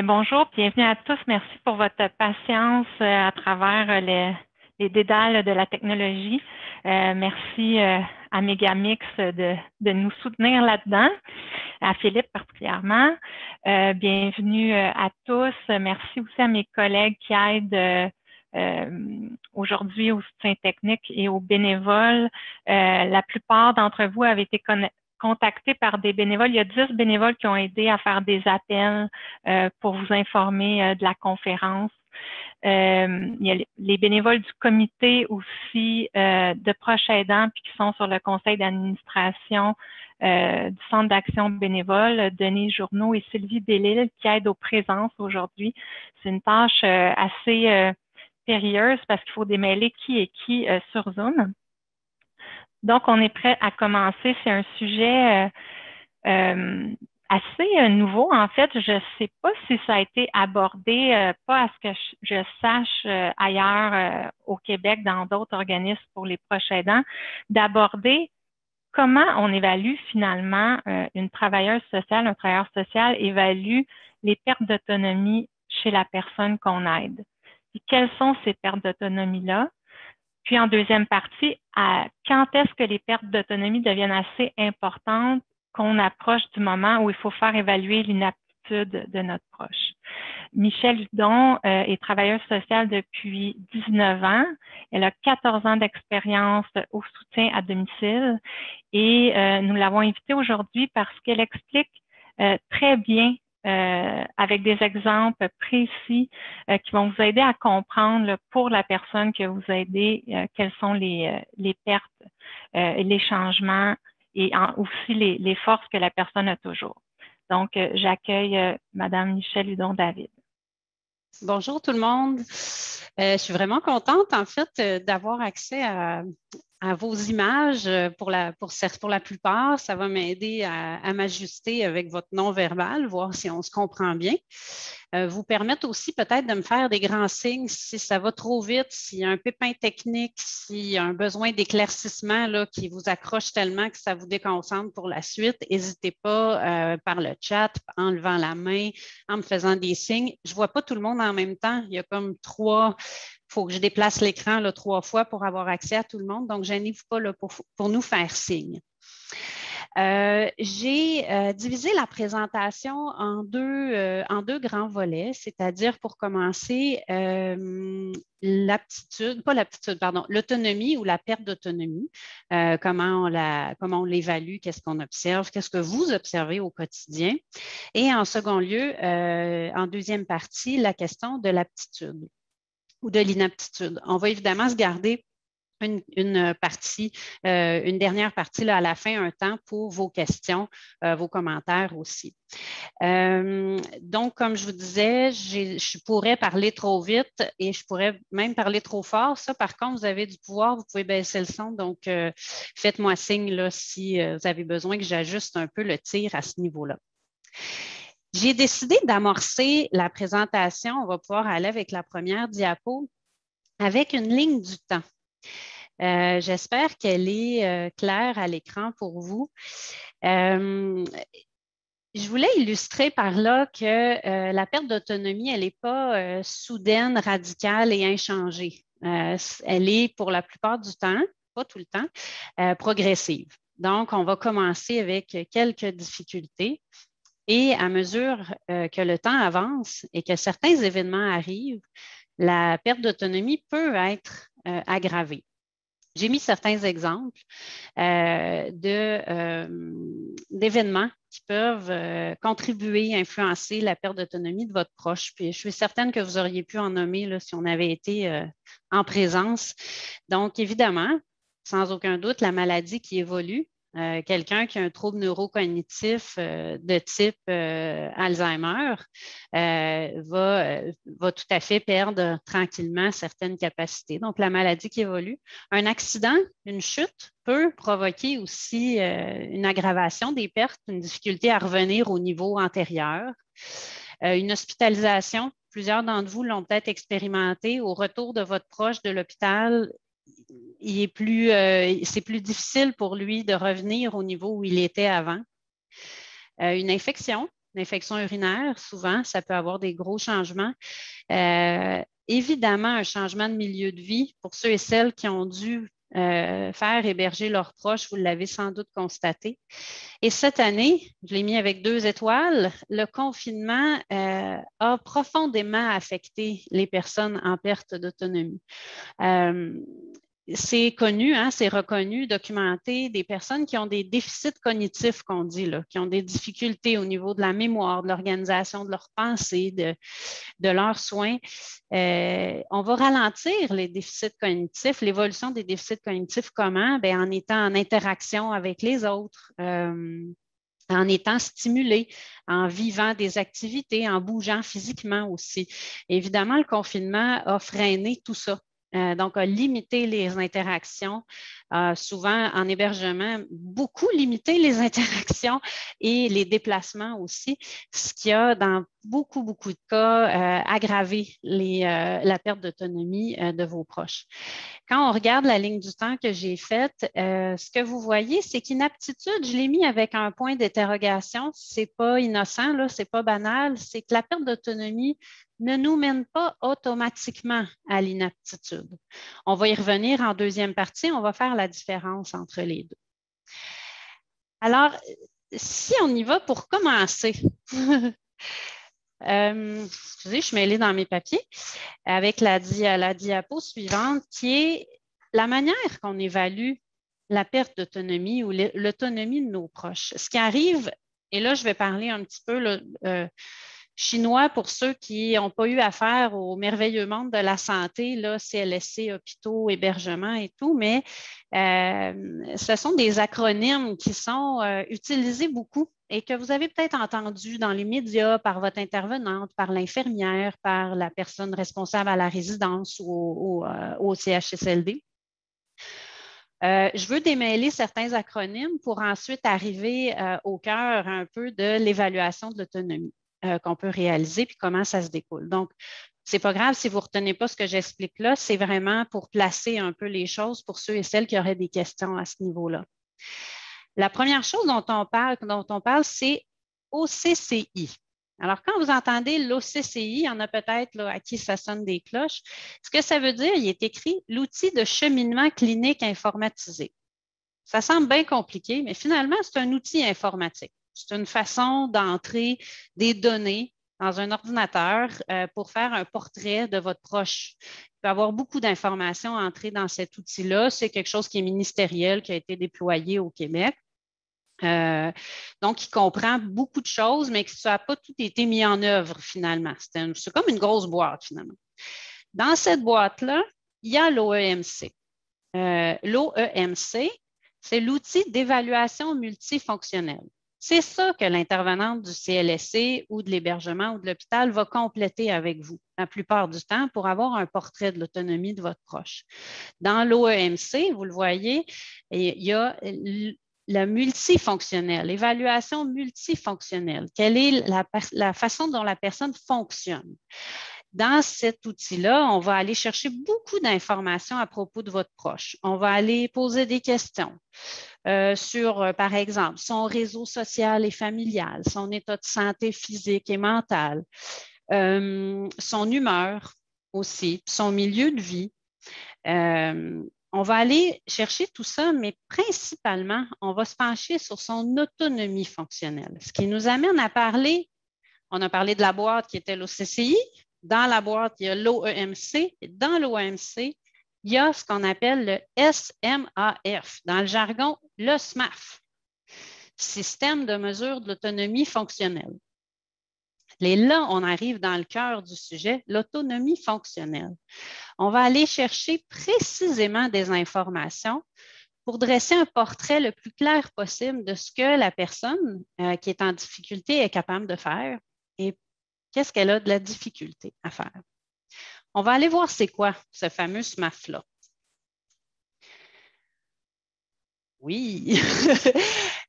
Bonjour, bienvenue à tous. Merci pour votre patience à travers les dédales de la technologie. Merci à Megamix de nous soutenir là-dedans, à Philippe particulièrement. Bienvenue à tous. Merci aussi à mes collègues qui aident aujourd'hui au soutien technique et aux bénévoles. La plupart d'entre vous avez été contactés par des bénévoles. Il y a 10 bénévoles qui ont aidé à faire des appels pour vous informer de la conférence. Il y a les bénévoles du comité aussi de proches aidants puis qui sont sur le conseil d'administration du Centre d'action bénévole, Denis Journeau et Sylvie Bellil qui aident aux présences aujourd'hui. C'est une tâche assez périlleuse parce qu'il faut démêler qui est qui sur Zoom. Donc, on est prêt à commencer. C'est un sujet assez nouveau. En fait, je ne sais pas si ça a été abordé, pas à ce que je sache ailleurs au Québec, dans d'autres organismes pour les proches aidants, d'aborder comment on évalue finalement une travailleuse sociale, un travailleur social évalue les pertes d'autonomie chez la personne qu'on aide. Et quelles sont ces pertes d'autonomie-là? Puis en deuxième partie, quand est-ce que les pertes d'autonomie deviennent assez importantes qu'on approche du moment où il faut faire évaluer l'inaptitude de notre proche. Michèle Hudon est travailleuse sociale depuis 19 ans. Elle a 14 ans d'expérience au soutien à domicile et nous l'avons invitée aujourd'hui parce qu'elle explique très bien avec des exemples précis qui vont vous aider à comprendre là, pour la personne que vous aidez quelles sont les pertes et les changements et aussi les forces que la personne a toujours. Donc, j'accueille Madame Michèle Hudon-David. Bonjour tout le monde. Je suis vraiment contente en fait d'avoir accès à vos images pour la plupart. Ça va m'aider à m'ajuster avec votre non-verbal, voir si on se comprend bien. Vous permettre aussi peut-être de me faire des grands signes si ça va trop vite, s'il y a un pépin technique, s'il y a un besoin d'éclaircissement là, qui vous accroche tellement que ça vous déconcentre pour la suite. N'hésitez pas par le chat, en levant la main, en me faisant des signes. Je ne vois pas tout le monde en même temps. Il y a comme il faut que je déplace l'écran 3 fois pour avoir accès à tout le monde. Donc, gênez-vous pas là, pour nous faire signe. J'ai divisé la présentation en deux grands volets, c'est-à-dire pour commencer l'autonomie ou la perte d'autonomie, comment on l'évalue, qu'est-ce qu'on observe, qu'est-ce que vous observez au quotidien. Et en second lieu, en deuxième partie, la question de l'aptitude ou de l'inaptitude. On va évidemment se garder une dernière partie là, à la fin, un temps pour vos questions, vos commentaires aussi. Donc, comme je vous disais, je pourrais parler trop vite et je pourrais même parler trop fort. Ça, par contre, vous avez du pouvoir, vous pouvez baisser le son. Donc, faites-moi signe là, si vous avez besoin que j'ajuste un peu le tir à ce niveau-là. J'ai décidé d'amorcer la présentation. On va pouvoir aller avec la première diapo avec une ligne du temps. J'espère qu'elle est claire à l'écran pour vous. Je voulais illustrer par là que la perte d'autonomie, elle n'est pas soudaine, radicale et inchangée. Elle est pour la plupart du temps, pas tout le temps, progressive. Donc, on va commencer avec quelques difficultés. Et à mesure que le temps avance et que certains événements arrivent, la perte d'autonomie peut être aggravée. J'ai mis certains exemples d'événements qui peuvent contribuer, influencer la perte d'autonomie de votre proche. Puis je suis certaine que vous auriez pu en nommer là, si on avait été en présence. Donc, évidemment, sans aucun doute, la maladie qui évolue. Quelqu'un qui a un trouble neurocognitif de type Alzheimer va tout à fait perdre tranquillement certaines capacités. Donc, la maladie qui évolue. Un accident, une chute peut provoquer aussi une aggravation des pertes, une difficulté à revenir au niveau antérieur. Une hospitalisation, plusieurs d'entre vous l'ont peut-être expérimenté. Au retour de votre proche de l'hôpital, c'est plus difficile pour lui de revenir au niveau où il était avant. Une infection, l'infection urinaire, souvent, ça peut avoir des gros changements. Évidemment, un changement de milieu de vie pour ceux et celles qui ont dû faire héberger leurs proches, vous l'avez sans doute constaté. Et cette année, je l'ai mis avec 2 étoiles, le confinement a profondément affecté les personnes en perte d'autonomie. C'est connu, hein, c'est reconnu, documenté, des personnes qui ont des déficits cognitifs, qu'on dit, là, qui ont des difficultés au niveau de la mémoire, de l'organisation de leurs pensées, de leurs soins. On va ralentir les déficits cognitifs, l'évolution des déficits cognitifs, comment? Bien, en étant en interaction avec les autres, en étant stimulé, en vivant des activités, en bougeant physiquement aussi. Évidemment, le confinement a freiné tout ça. Donc, a limité les interactions, souvent en hébergement, beaucoup limité les interactions et les déplacements aussi, ce qui a, dans beaucoup de cas, aggravé la perte d'autonomie de vos proches. Quand on regarde la ligne du temps que j'ai faite, ce que vous voyez, c'est qu'inaptitude, je l'ai mis avec un point d'interrogation. Ce n'est pas innocent, ce n'est pas banal, c'est que la perte d'autonomie ne nous mène pas automatiquement à l'inaptitude. On va y revenir en deuxième partie, on va faire la différence entre les deux. Alors, si on y va pour commencer, excusez, je suis mêlée dans mes papiers, avec la diapo suivante, qui est la manière qu'on évalue la perte d'autonomie ou l'autonomie de nos proches. Ce qui arrive, et là, je vais parler un petit peu chinois pour ceux qui n'ont pas eu affaire au merveilleux monde de la santé, là, CLSC, hôpitaux, hébergement et tout, mais ce sont des acronymes qui sont utilisés beaucoup et que vous avez peut-être entendu dans les médias par votre intervenante, par l'infirmière, par la personne responsable à la résidence ou au CHSLD. Je veux démêler certains acronymes pour ensuite arriver au cœur un peu de l'évaluation de l'autonomie qu'on peut réaliser puis comment ça se découle. Donc, ce n'est pas grave si vous ne retenez pas ce que j'explique là, c'est vraiment pour placer un peu les choses pour ceux et celles qui auraient des questions à ce niveau-là. La première chose dont on parle, c'est OCCI. Alors, quand vous entendez l'OCCI, il y en a peut-être à qui ça sonne des cloches. Ce que ça veut dire, il est écrit l'outil de cheminement clinique informatisé. Ça semble bien compliqué, mais finalement, c'est un outil informatique. C'est une façon d'entrer des données dans un ordinateur pour faire un portrait de votre proche. Il peut y avoir beaucoup d'informations entrées dans cet outil-là. C'est quelque chose qui est ministériel, qui a été déployé au Québec. Donc, il comprend beaucoup de choses, mais que ça n'a pas tout été mis en œuvre finalement. C'est comme une grosse boîte finalement. Dans cette boîte-là, il y a l'OEMC. L'OEMC, c'est l'outil d'évaluation multifonctionnelle. C'est ça que l'intervenante du CLSC ou de l'hébergement ou de l'hôpital va compléter avec vous la plupart du temps pour avoir un portrait de l'autonomie de votre proche. Dans l'OEMC, vous le voyez, il y a le multifonctionnel, l'évaluation multifonctionnelle. Quelle est la façon dont la personne fonctionne? Dans cet outil-là, on va aller chercher beaucoup d'informations à propos de votre proche. On va aller poser des questions sur, par exemple, son réseau social et familial, son état de santé physique et mental, son humeur aussi, son milieu de vie. On va aller chercher tout ça, mais principalement, on va se pencher sur son autonomie fonctionnelle. Ce qui nous amène à parler, on a parlé de la boîte qui était l'OCCI. Dans la boîte, il y a l'OEMC. Et dans l'OEMC, il y a ce qu'on appelle le SMAF. Dans le jargon, le SMAF, Système de mesure de l'autonomie fonctionnelle. Et là, on arrive dans le cœur du sujet, l'autonomie fonctionnelle. On va aller chercher précisément des informations pour dresser un portrait le plus clair possible de ce que la personne qui est en difficulté est capable de faire et qu'est-ce qu'elle a de la difficulté à faire. On va aller voir c'est quoi ce fameux SMAF-là. Oui.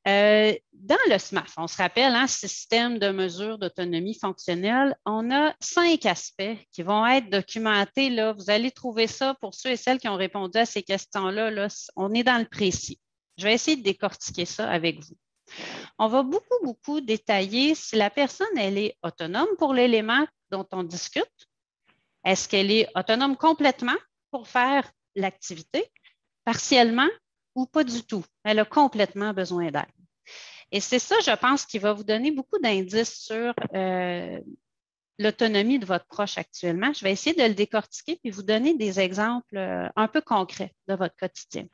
Dans le SMAF, on se rappelle, système de mesure d'autonomie fonctionnelle, on a 5 aspects qui vont être documentés. Là. Vous allez trouver ça pour ceux et celles qui ont répondu à ces questions-là. Là, on est dans le précis. Je vais essayer de décortiquer ça avec vous. On va beaucoup, beaucoup détailler si la personne, elle est autonome pour l'élément dont on discute. Est-ce qu'elle est autonome complètement pour faire l'activité, partiellement ou pas du tout? Elle a complètement besoin d'aide. Et c'est ça, je pense, qui va vous donner beaucoup d'indices sur l'autonomie de votre proche actuellement. Je vais essayer de le décortiquer puis vous donner des exemples un peu concrets de votre quotidien.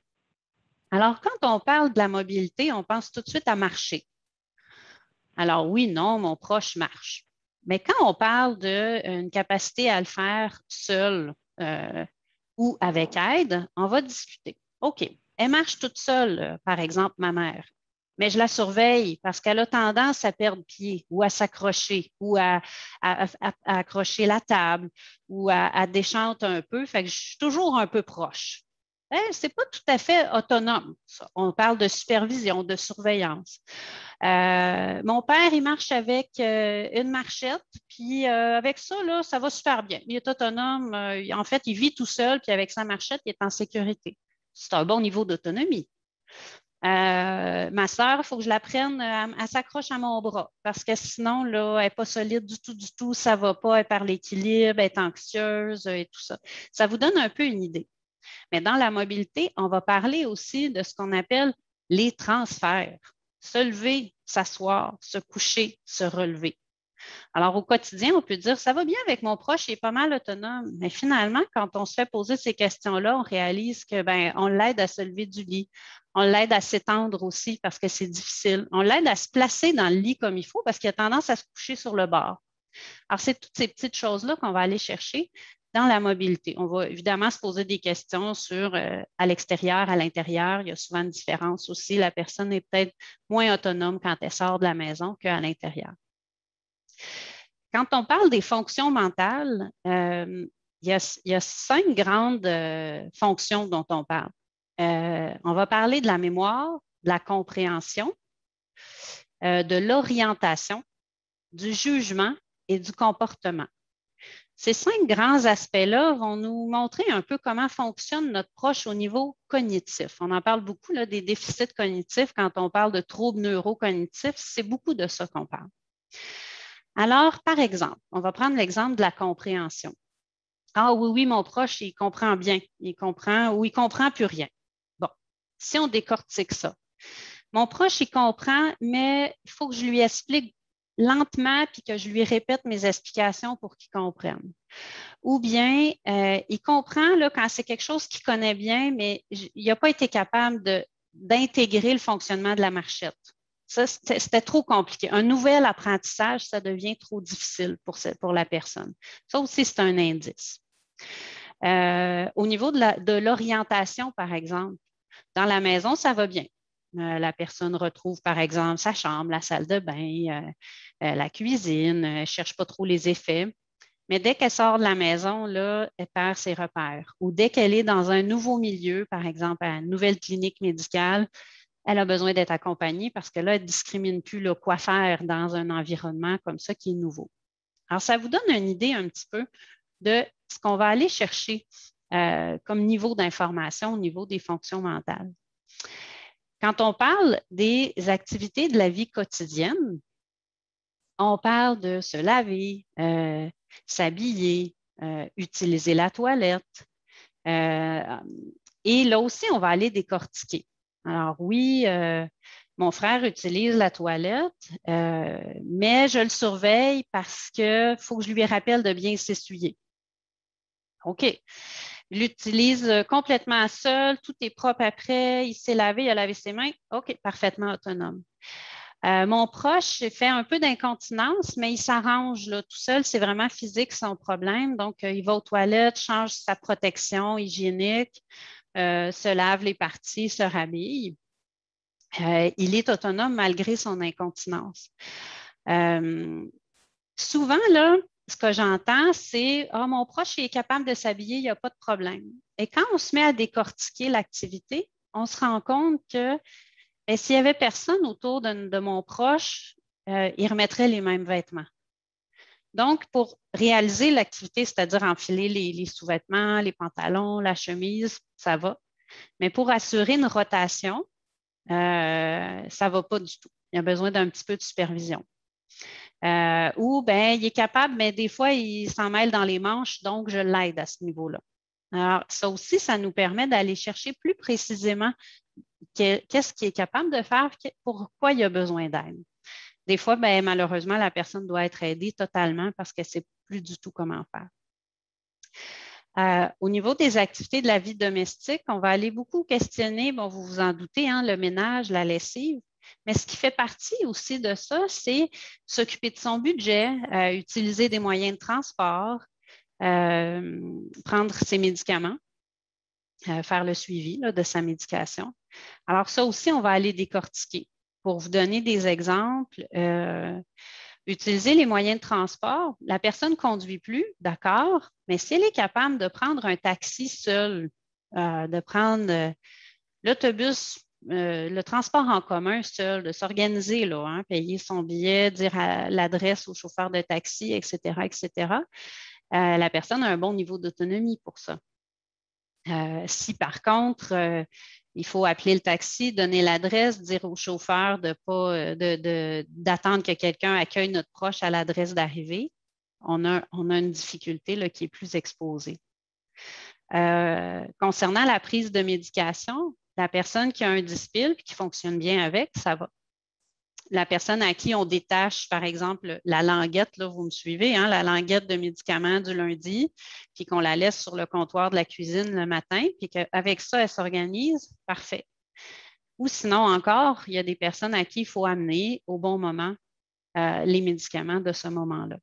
Alors, quand on parle de la mobilité, on pense tout de suite à marcher. Alors oui, non, mon proche marche. Mais quand on parle d'une capacité à le faire seul ou avec aide, on va discuter. OK, elle marche toute seule, par exemple, ma mère, mais je la surveille parce qu'elle a tendance à perdre pied ou à s'accrocher ou à accrocher la table ou à déchanter un peu. Fait que je suis toujours un peu proche. Ce n'est pas tout à fait autonome, ça. On parle de supervision, de surveillance. Mon père, il marche avec une marchette, puis avec ça, là, ça va super bien. Il est autonome. En fait, il vit tout seul, puis avec sa marchette, il est en sécurité. C'est un bon niveau d'autonomie. Ma sœur, il faut que je la prenne, elle s'accroche à mon bras parce que sinon, là, elle n'est pas solide du tout, ça ne va pas, elle perd l'équilibre, elle est anxieuse et tout ça. Ça vous donne un peu une idée. Mais dans la mobilité, on va parler aussi de ce qu'on appelle les transferts. Se lever, s'asseoir, se coucher, se relever. Alors, au quotidien, on peut dire, ça va bien avec mon proche, il est pas mal autonome. Mais finalement, quand on se fait poser ces questions-là, on réalise que on l'aide à se lever du lit. On l'aide à s'étendre aussi parce que c'est difficile. On l'aide à se placer dans le lit comme il faut parce qu'il a tendance à se coucher sur le bord. Alors, c'est toutes ces petites choses-là qu'on va aller chercher dans la mobilité. On va évidemment se poser des questions sur à l'extérieur, à l'intérieur. Il y a souvent une différence aussi. La personne est peut-être moins autonome quand elle sort de la maison qu'à l'intérieur. Quand on parle des fonctions mentales, il y a 5 grandes fonctions dont on parle. On va parler de la mémoire, de la compréhension, de l'orientation, du jugement et du comportement. Ces 5 grands aspects-là vont nous montrer un peu comment fonctionne notre proche au niveau cognitif. On en parle beaucoup là, des déficits cognitifs. Quand on parle de troubles neurocognitifs, c'est beaucoup de ça qu'on parle. Alors, par exemple, on va prendre l'exemple de la compréhension. Ah oui, oui, mon proche, il comprend bien. Il comprend ou il ne comprend plus rien. Bon, si on décortique ça. Mon proche, il comprend, mais il faut que je lui explique lentement puis que je lui répète mes explications pour qu'il comprenne. Ou bien, il comprend là, quand c'est quelque chose qu'il connaît bien, mais il n'a pas été capable d'intégrer le fonctionnement de la marchette. Ça, c'était trop compliqué. Un nouvel apprentissage, ça devient trop difficile pour la personne. Ça aussi, c'est un indice. Au niveau de l'orientation, par exemple, dans la maison, ça va bien. La personne retrouve, par exemple, sa chambre, la salle de bain, la cuisine, elle ne cherche pas trop les effets. Mais dès qu'elle sort de la maison, là, elle perd ses repères. Ou dès qu'elle est dans un nouveau milieu, par exemple, à une nouvelle clinique médicale, elle a besoin d'être accompagnée parce que là, elle ne discrimine plus le quoi faire dans un environnement comme ça qui est nouveau. Alors, ça vous donne une idée un petit peu de ce qu'on va aller chercher comme niveau d'information au niveau des fonctions mentales. Quand on parle des activités de la vie quotidienne, on parle de se laver, s'habiller, utiliser la toilette. Et là aussi, on va aller décortiquer. Alors oui, mon frère utilise la toilette, mais je le surveille parce qu'il faut que je lui rappelle de bien s'essuyer. OK. Il l'utilise complètement seul, tout est propre après, il s'est lavé, il a lavé ses mains. OK, parfaitement autonome. Mon proche fait un peu d'incontinence, mais il s'arrange là, tout seul. C'est vraiment physique son problème. Donc, il va aux toilettes, change sa protection hygiénique, se lave les parties, se rhabille. Il est autonome malgré son incontinence. Souvent, là, ce que j'entends, c'est « Ah, mon proche est capable de s'habiller, il n'y a pas de problème. » Et quand on se met à décortiquer l'activité, on se rend compte que s'il n'y avait personne autour de mon proche, il remettrait les mêmes vêtements. Donc, pour réaliser l'activité, c'est-à-dire enfiler les sous-vêtements, les pantalons, la chemise, ça va. Mais pour assurer une rotation, ça ne va pas du tout. Il a besoin d'un petit peu de supervision. Ou bien, il est capable, mais des fois, il s'en mêle dans les manches, donc je l'aide à ce niveau-là. Alors, ça aussi, ça nous permet d'aller chercher plus précisément qu'est-ce qu'il est capable de faire, pourquoi il a besoin d'aide. Des fois, bien, malheureusement, la personne doit être aidée totalement parce qu'elle ne sait plus du tout comment faire. Au niveau des activités de la vie domestique, on va aller beaucoup questionner, bon, vous vous en doutez, hein, le ménage, la lessive. Mais ce qui fait partie aussi de ça, c'est s'occuper de son budget, utiliser des moyens de transport, prendre ses médicaments, faire le suivi là, de sa médication. Alors ça aussi, on va aller décortiquer. Pour vous donner des exemples, utiliser les moyens de transport, la personne ne conduit plus, d'accord, mais si elle est capable de prendre un taxi seul, de prendre l'autobus, le transport en commun seul, de s'organiser, là, hein, payer son billet, dire l'adresse au chauffeur de taxi, etc., la personne a un bon niveau d'autonomie pour ça. Si par contre, il faut appeler le taxi, donner l'adresse, dire au chauffeur d'attendre que quelqu'un accueille notre proche à l'adresse d'arrivée, on a une difficulté là, qui est plus exposée. Concernant la prise de médication, la personne qui a un dispil et qui fonctionne bien avec, ça va. La personne à qui on détache, par exemple, la languette, là, vous me suivez, hein, la languette de médicaments du lundi, puis qu'on la laisse sur le comptoir de la cuisine le matin, puis qu'avec ça, elle s'organise, parfait. Ou sinon encore, il y a des personnes à qui il faut amener au bon moment les médicaments de ce moment-là.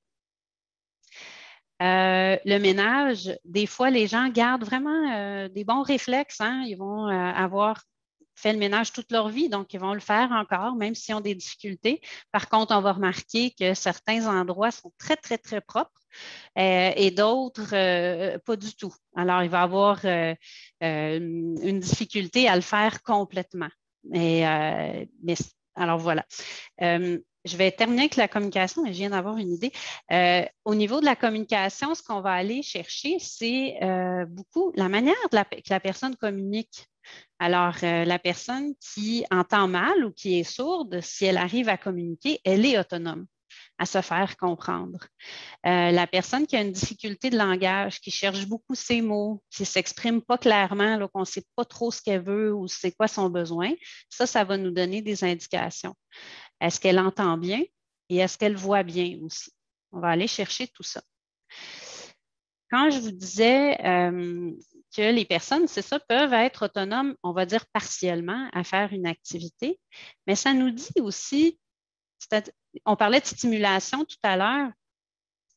Le ménage, des fois, les gens gardent vraiment des bons réflexes. Hein? Ils vont avoir fait le ménage toute leur vie, donc ils vont le faire encore, même s'ils ont des difficultés. Par contre, on va remarquer que certains endroits sont très, très, très propres et d'autres, pas du tout. Alors, il va avoir une difficulté à le faire complètement. Alors, voilà. Je vais terminer avec la communication, mais je viens d'avoir une idée. Au niveau de la communication, ce qu'on va aller chercher, c'est beaucoup la manière que la personne communique. Alors, la personne qui entend mal ou qui est sourde, si elle arrive à communiquer, elle est autonome à se faire comprendre. La personne qui a une difficulté de langage, qui cherche beaucoup ses mots, qui ne s'exprime pas clairement, qu'on ne sait pas trop ce qu'elle veut ou c'est quoi son besoin, ça va nous donner des indications. Est-ce qu'elle entend bien et est-ce qu'elle voit bien aussi? On va aller chercher tout ça. Quand je vous disais que les personnes, c'est ça, peuvent être autonomes, on va dire partiellement, à faire une activité, mais ça nous dit aussi, on parlait de stimulation tout à l'heure,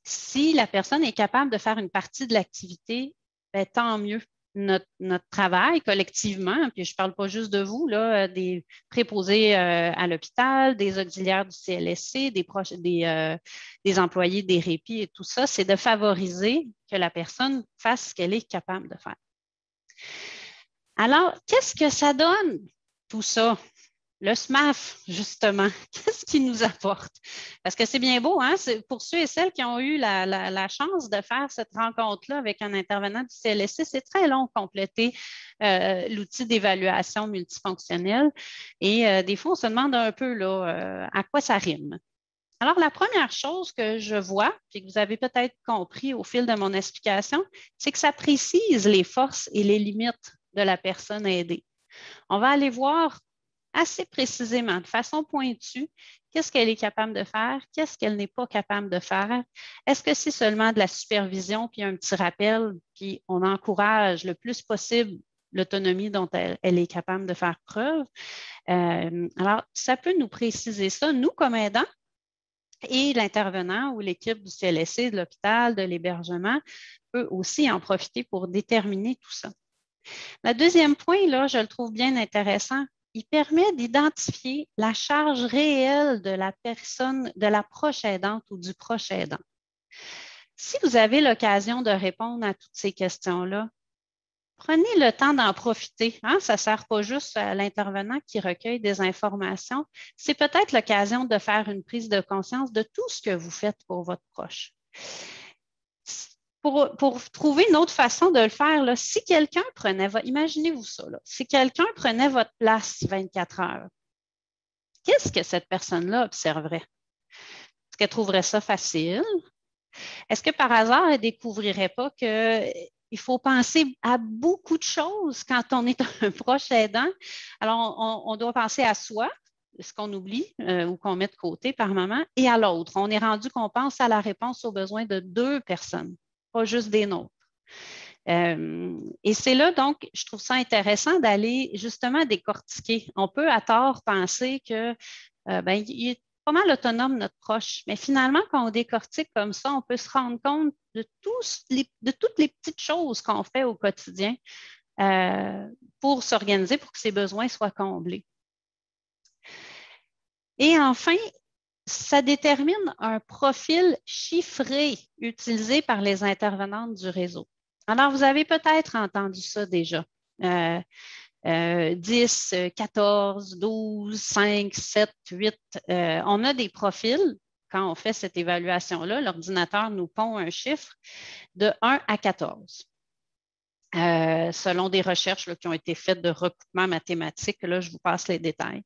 si la personne est capable de faire une partie de l'activité, bien, tant mieux. Notre travail collectivement, puis je ne parle pas juste de vous, là, des préposés à l'hôpital, des auxiliaires du CLSC, des employés des répits et tout ça, c'est de favoriser que la personne fasse ce qu'elle est capable de faire. Alors, qu'est-ce que ça donne, tout ça? Le SMAF, justement, qu'est-ce qu'il nous apporte? Parce que c'est bien beau, hein? Pour ceux et celles qui ont eu la chance de faire cette rencontre-là avec un intervenant du CLSC, c'est très long compléter l'outil d'évaluation multifonctionnelle. Et des fois, on se demande un peu là, à quoi ça rime. Alors, la première chose que je vois, puis que vous avez peut-être compris au fil de mon explication, c'est que ça précise les forces et les limites de la personne aidée. On va aller voir assez précisément, de façon pointue, qu'est-ce qu'elle est capable de faire, qu'est-ce qu'elle n'est pas capable de faire. Est-ce que c'est seulement de la supervision, puis un petit rappel, puis on encourage le plus possible l'autonomie dont elle est capable de faire preuve. Alors, ça peut nous préciser ça, nous comme aidants, et l'intervenant ou l'équipe du CLSC, de l'hôpital, de l'hébergement, peut aussi en profiter pour déterminer tout ça. Le deuxième point, là, je le trouve bien intéressant. Il permet d'identifier la charge réelle de la personne, de la proche aidante ou du proche aidant. Si vous avez l'occasion de répondre à toutes ces questions-là, prenez le temps d'en profiter. Hein? Ça ne sert pas juste à l'intervenant qui recueille des informations. C'est peut-être l'occasion de faire une prise de conscience de tout ce que vous faites pour votre proche. pour trouver une autre façon de le faire, là, si quelqu'un prenait imaginez-vous ça, là, si quelqu'un prenait votre place 24 heures, qu'est-ce que cette personne-là observerait? Est-ce qu'elle trouverait ça facile? Est-ce que par hasard, elle ne découvrirait pas qu'il faut penser à beaucoup de choses quand on est un proche aidant? Alors, on doit penser à soi, ce qu'on oublie ou qu'on met de côté par moment, et à l'autre. On est rendu qu'on pense à la réponse aux besoins de 2 personnes, pas juste des nôtres. Et c'est là, donc, je trouve ça intéressant d'aller justement décortiquer. On peut à tort penser que il est pas mal autonome, notre proche. Mais finalement, quand on décortique comme ça, on peut se rendre compte de toutes les petites choses qu'on fait au quotidien pour s'organiser, pour que ses besoins soient comblés. Et enfin, ça détermine un profil chiffré utilisé par les intervenantes du réseau. Alors, vous avez peut-être entendu ça déjà. 10, 14, 12, 5, 7, 8. On a des profils. Quand on fait cette évaluation-là, l'ordinateur nous pond un chiffre de 1 à 14. Selon des recherches là, qui ont été faites de recoupement mathématique, là, je vous passe les détails.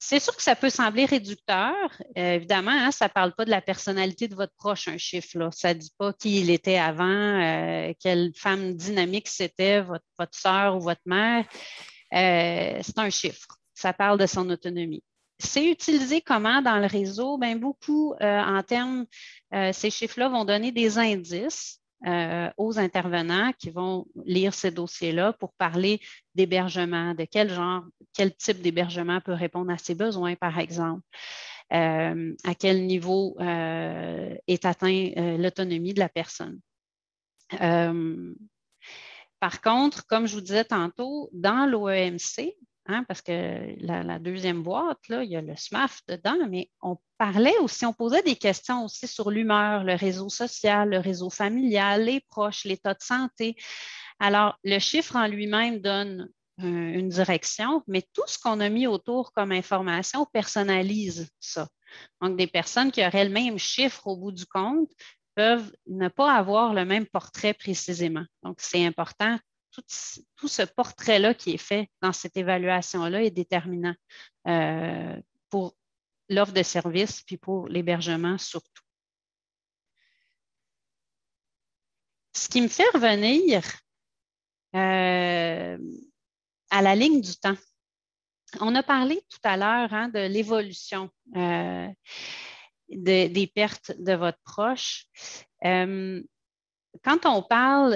C'est sûr que ça peut sembler réducteur. Évidemment, hein, ça ne parle pas de la personnalité de votre proche, un chiffre. Là. Ça ne dit pas qui il était avant, quelle femme dynamique c'était, votre sœur ou votre mère. C'est un chiffre. Ça parle de son autonomie. C'est utilisé comment dans le réseau? Bien, beaucoup en termes, ces chiffres-là vont donner des indices aux intervenants qui vont lire ces dossiers-là pour parler d'hébergement, de quel genre, quel type d'hébergement peut répondre à ses besoins, par exemple, à quel niveau est atteint l'autonomie de la personne. Par contre, comme je vous disais tantôt, dans l'OEMC, hein, parce que la deuxième boîte, là, il y a le SMAF dedans, mais on parlait aussi, on posait des questions aussi sur l'humeur, le réseau social, le réseau familial, les proches, l'état de santé. Alors, le chiffre en lui-même donne une direction, mais tout ce qu'on a mis autour comme information personnalise ça. Donc, des personnes qui auraient le même chiffre au bout du compte peuvent ne pas avoir le même portrait précisément. Donc, c'est important. Tout ce portrait-là qui est fait dans cette évaluation-là est déterminant pour l'offre de service puis pour l'hébergement surtout. Ce qui me fait revenir à la ligne du temps. On a parlé tout à l'heure hein, de l'évolution des pertes de votre proche. Quand on parle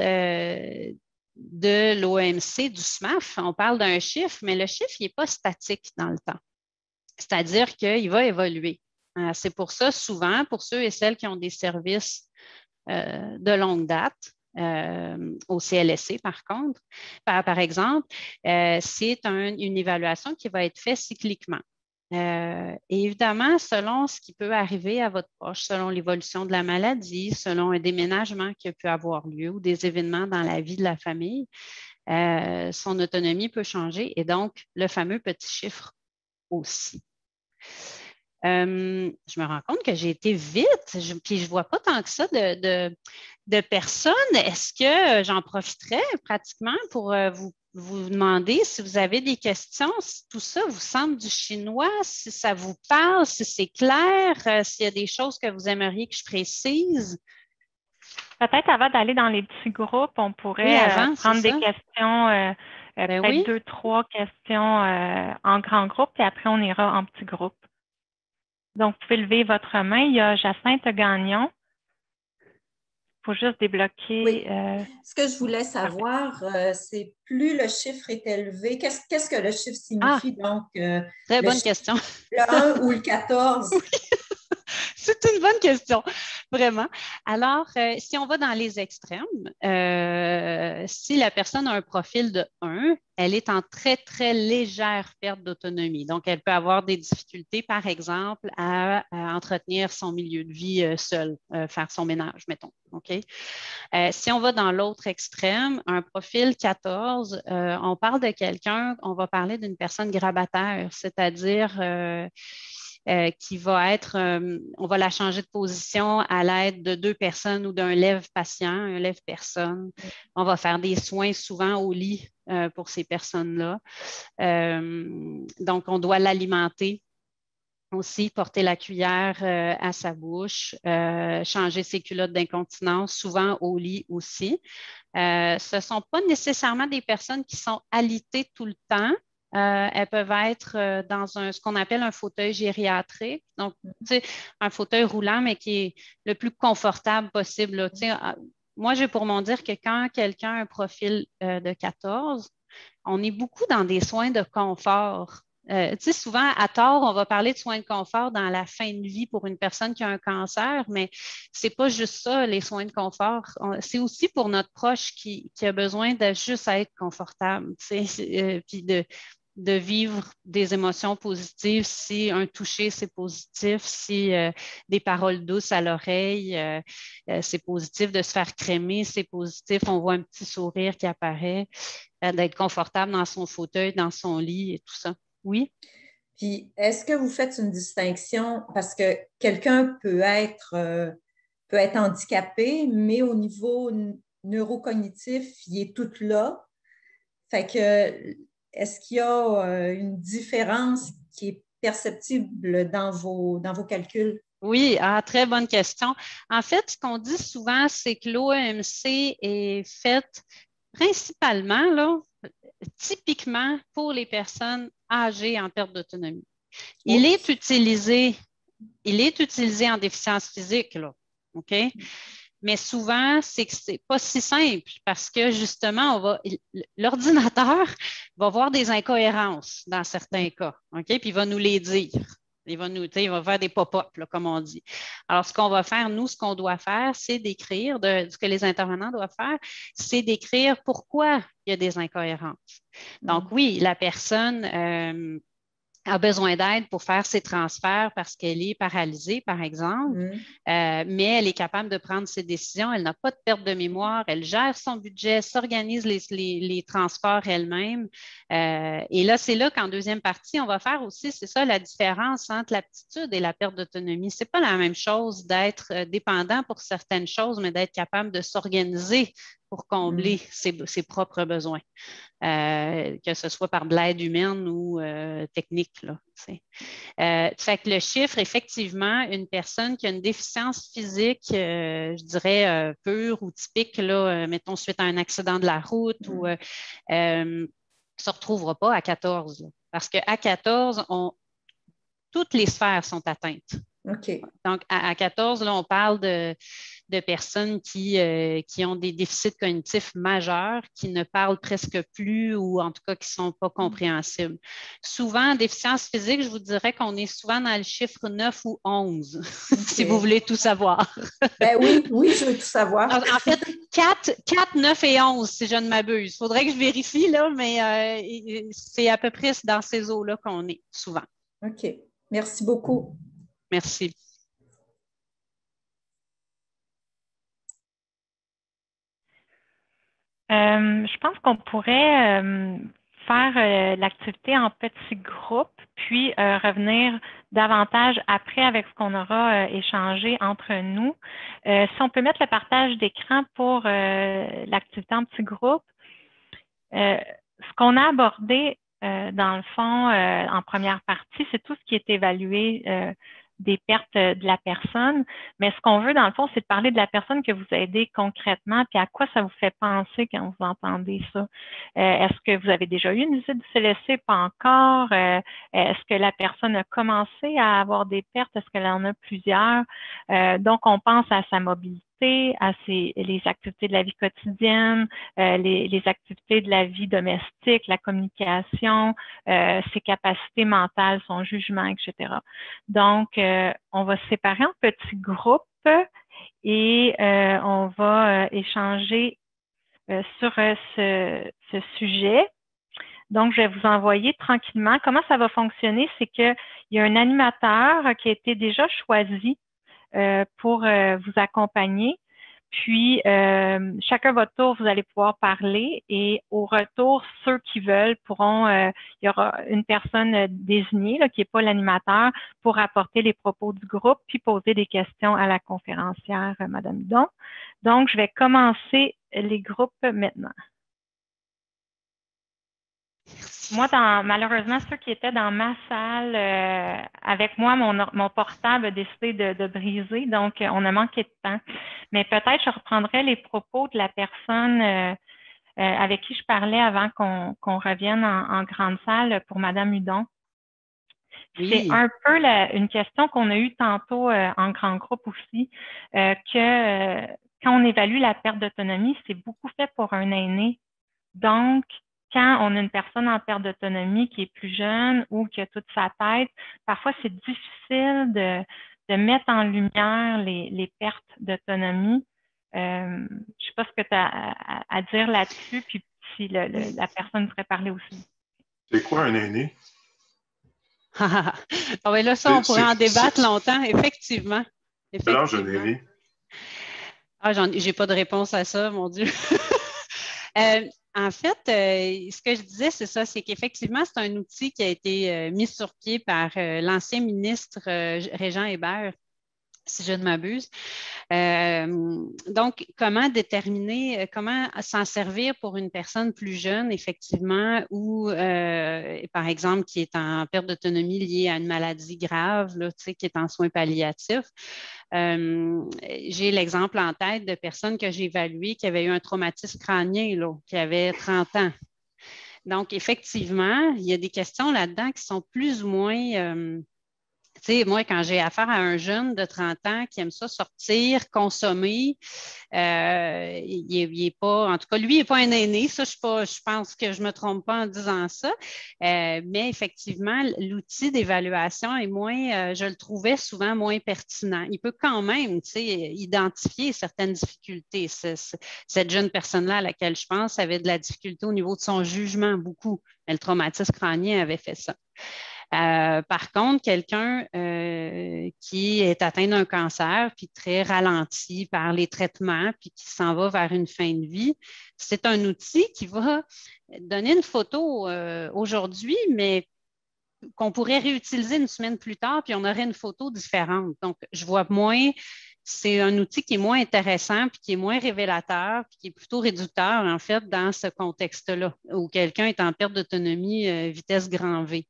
de l'OMC, du SMAF, on parle d'un chiffre, mais le chiffre n'est pas statique dans le temps. C'est-à-dire qu'il va évoluer. C'est pour ça, souvent, pour ceux et celles qui ont des services de longue date, au CLSC, par contre, par exemple, c'est une évaluation qui va être faite cycliquement. Et évidemment, selon ce qui peut arriver à votre proche, selon l'évolution de la maladie, selon un déménagement qui a pu avoir lieu ou des événements dans la vie de la famille, son autonomie peut changer et donc le fameux petit chiffre aussi. Je me rends compte que j'ai été vite, puis je ne vois pas tant que ça de personnes. Est-ce que j'en profiterais pratiquement pour vous demander si vous avez des questions, si tout ça vous semble du chinois, si ça vous parle, si c'est clair, s'il y a des choses que vous aimeriez que je précise? Peut-être avant d'aller dans les petits groupes, on pourrait prendre des questions, peut-être 2, 3 questions en grand groupe, puis après on ira en petit groupe. Donc, vous pouvez lever votre main. Il y a Jacinthe Gagnon. Il faut juste débloquer. Oui. Ce que je voulais savoir, c'est plus le chiffre est élevé. Qu'est-ce que le chiffre signifie? Donc, très bonne question. Le 1 ou le 14? Oui. C'est une bonne question, vraiment. Alors, si on va dans les extrêmes, si la personne a un profil de 1, elle est en très, très légère perte d'autonomie. Donc, elle peut avoir des difficultés, par exemple, à entretenir son milieu de vie seul, faire son ménage, mettons. OK? Si on va dans l'autre extrême, un profil 14, on parle de quelqu'un, on va parler d'une personne grabataire, c'est-à-dire qui va être, on va la changer de position à l'aide de 2 personnes ou d'un lève-patient, un lève-personne. On va faire des soins souvent au lit pour ces personnes-là. Donc, on doit l'alimenter aussi, porter la cuillère à sa bouche, changer ses culottes d'incontinence, souvent au lit aussi. Ce ne sont pas nécessairement des personnes qui sont alitées tout le temps. Elles peuvent être dans ce qu'on appelle un fauteuil gériatrique. Donc, tu sais, un fauteuil roulant, mais qui est le plus confortable possible. Là. Tu sais, moi, j'ai pour mon dire que quand quelqu'un a un profil de 14, on est beaucoup dans des soins de confort. Tu sais, souvent, à tort, on va parler de soins de confort dans la fin de vie pour une personne qui a un cancer, mais c'est pas juste ça, les soins de confort. C'est aussi pour notre proche qui a besoin de juste être confortable, tu sais, puis de vivre des émotions positives. Si un toucher, c'est positif. Si des paroles douces à l'oreille, c'est positif. De se faire crémer, c'est positif. On voit un petit sourire qui apparaît, d'être confortable dans son fauteuil, dans son lit et tout ça. Oui. Puis, est-ce que vous faites une distinction parce que quelqu'un peut être handicapé, mais au niveau neurocognitif, il est tout là. Fait que, est-ce qu'il y a une différence qui est perceptible dans vos calculs? Oui, très bonne question. En fait, ce qu'on dit souvent, c'est que l'OMC est faite principalement, là, typiquement pour les personnes âgées en perte d'autonomie. Il est utilisé en déficience physique, là, OK? Mais souvent, c'est que c'est pas si simple parce que justement, l'ordinateur va voir des incohérences dans certains cas, OK? Puis il va nous les dire. Il va faire des pop-up, comme on dit. Alors, ce qu'on va faire, nous, ce qu'on doit faire, c'est d'écrire, ce que les intervenants doivent faire, c'est d'écrire pourquoi il y a des incohérences. Donc, oui, la personne a besoin d'aide pour faire ses transferts parce qu'elle est paralysée, par exemple, mais elle est capable de prendre ses décisions. Elle n'a pas de perte de mémoire. Elle gère son budget, s'organise les transports elle-même. Et là, c'est là qu'en deuxième partie, on va faire aussi, c'est ça, la différence entre l'aptitude et la perte d'autonomie. C'est pas la même chose d'être dépendant pour certaines choses, mais d'être capable de s'organiser pour combler ses propres besoins, que ce soit par de l'aide humaine ou technique. Là, fait que le chiffre, effectivement, une personne qui a une déficience physique, je dirais pure ou typique, là, mettons suite à un accident de la route, ou ne se retrouvera pas à 14. Là, parce qu'à 14, toutes les sphères sont atteintes. OK. Donc, à 14, là, on parle de personnes qui ont des déficits cognitifs majeurs, qui ne parlent presque plus ou en tout cas qui ne sont pas compréhensibles. Souvent, en déficience physique, je vous dirais qu'on est souvent dans le chiffre 9 ou 11, si vous voulez tout savoir. Ben oui, je veux tout savoir. En fait, 4, 9 et 11, si je ne m'abuse. Il faudrait que je vérifie, là, mais c'est à peu près dans ces eaux-là qu'on est souvent. OK. Merci beaucoup. Merci. Je pense qu'on pourrait faire l'activité en petits groupes, puis revenir davantage après avec ce qu'on aura échangé entre nous. Si on peut mettre le partage d'écran pour l'activité en petits groupes, ce qu'on a abordé dans le fond en première partie, c'est tout ce qui est évalué des pertes de la personne, mais ce qu'on veut dans le fond, c'est de parler de la personne que vous aidez concrètement, puis à quoi ça vous fait penser quand vous entendez ça. Est-ce que vous avez déjà eu une visite du CLSC? Pas encore. Est-ce que la personne a commencé à avoir des pertes? Est-ce qu'elle en a plusieurs? Donc, on pense à sa mobilité, à les activités de la vie quotidienne, les activités de la vie domestique, la communication, ses capacités mentales, son jugement, etc. Donc, on va se séparer en petits groupes et on va échanger sur ce sujet. Donc, je vais vous envoyer tranquillement. Comment ça va fonctionner? C'est qu'il y a un animateur qui a été déjà choisi pour vous accompagner. Puis, chacun votre tour, vous allez pouvoir parler et au retour, ceux qui veulent pourront, il y aura une personne désignée là, qui n'est pas l'animateur pour apporter les propos du groupe puis poser des questions à la conférencière, Madame Hudon. Donc, je vais commencer les groupes maintenant. Moi, malheureusement, ceux qui étaient dans ma salle avec moi, mon portable a décidé de briser, donc on a manqué de temps. Mais peut-être je reprendrai les propos de la personne avec qui je parlais avant qu'on revienne en grande salle pour Madame Hudon. Oui. C'est un peu une question qu'on a eue tantôt en grand groupe aussi, que quand on évalue la perte d'autonomie, c'est beaucoup fait pour un aîné. Donc, quand on a une personne en perte d'autonomie qui est plus jeune ou qui a toute sa tête, parfois c'est difficile de mettre en lumière les pertes d'autonomie. Je ne sais pas ce que tu as à dire là-dessus, puis si la personne voudrait parler aussi. C'est quoi un aîné? Ah ben là, ça, on pourrait en débattre longtemps, effectivement. Quel âge un aîné? Ah, j'ai pas de réponse à ça, mon Dieu. En fait, ce que je disais, c'est ça, c'est qu'effectivement, c'est un outil qui a été mis sur pied par l'ancien ministre Régent Hébert, si je ne m'abuse. Donc, comment déterminer, comment s'en servir pour une personne plus jeune, effectivement, ou, par exemple, qui est en perte d'autonomie liée à une maladie grave, là, qui est en soins palliatifs. J'ai l'exemple en tête de personnes que j'ai évaluées qui avaient eu un traumatisme crânien, là, qui avaient 30 ans. Donc, effectivement, il y a des questions là-dedans qui sont plus ou moins... Tu sais, moi, quand j'ai affaire à un jeune de 30 ans qui aime ça sortir, consommer, il est pas, en tout cas, lui, il n'est pas un aîné. Ça, je pense que je ne me trompe pas en disant ça. Mais effectivement, l'outil d'évaluation est moins, je le trouvais souvent moins pertinent. Il peut quand même, tu sais, identifier certaines difficultés. Cette jeune personne-là à laquelle je pense avait de la difficulté au niveau de son jugement, beaucoup. Mais le traumatisme crânien avait fait ça. Par contre, quelqu'un qui est atteint d'un cancer, puis très ralenti par les traitements, puis qui s'en va vers une fin de vie, c'est un outil qui va donner une photo aujourd'hui, mais qu'on pourrait réutiliser une semaine plus tard, puis on aurait une photo différente. Donc, je vois moins, c'est un outil qui est moins intéressant, puis qui est moins révélateur, puis qui est plutôt réducteur, en fait, dans ce contexte-là, où quelqu'un est en perte d'autonomie vitesse grand V.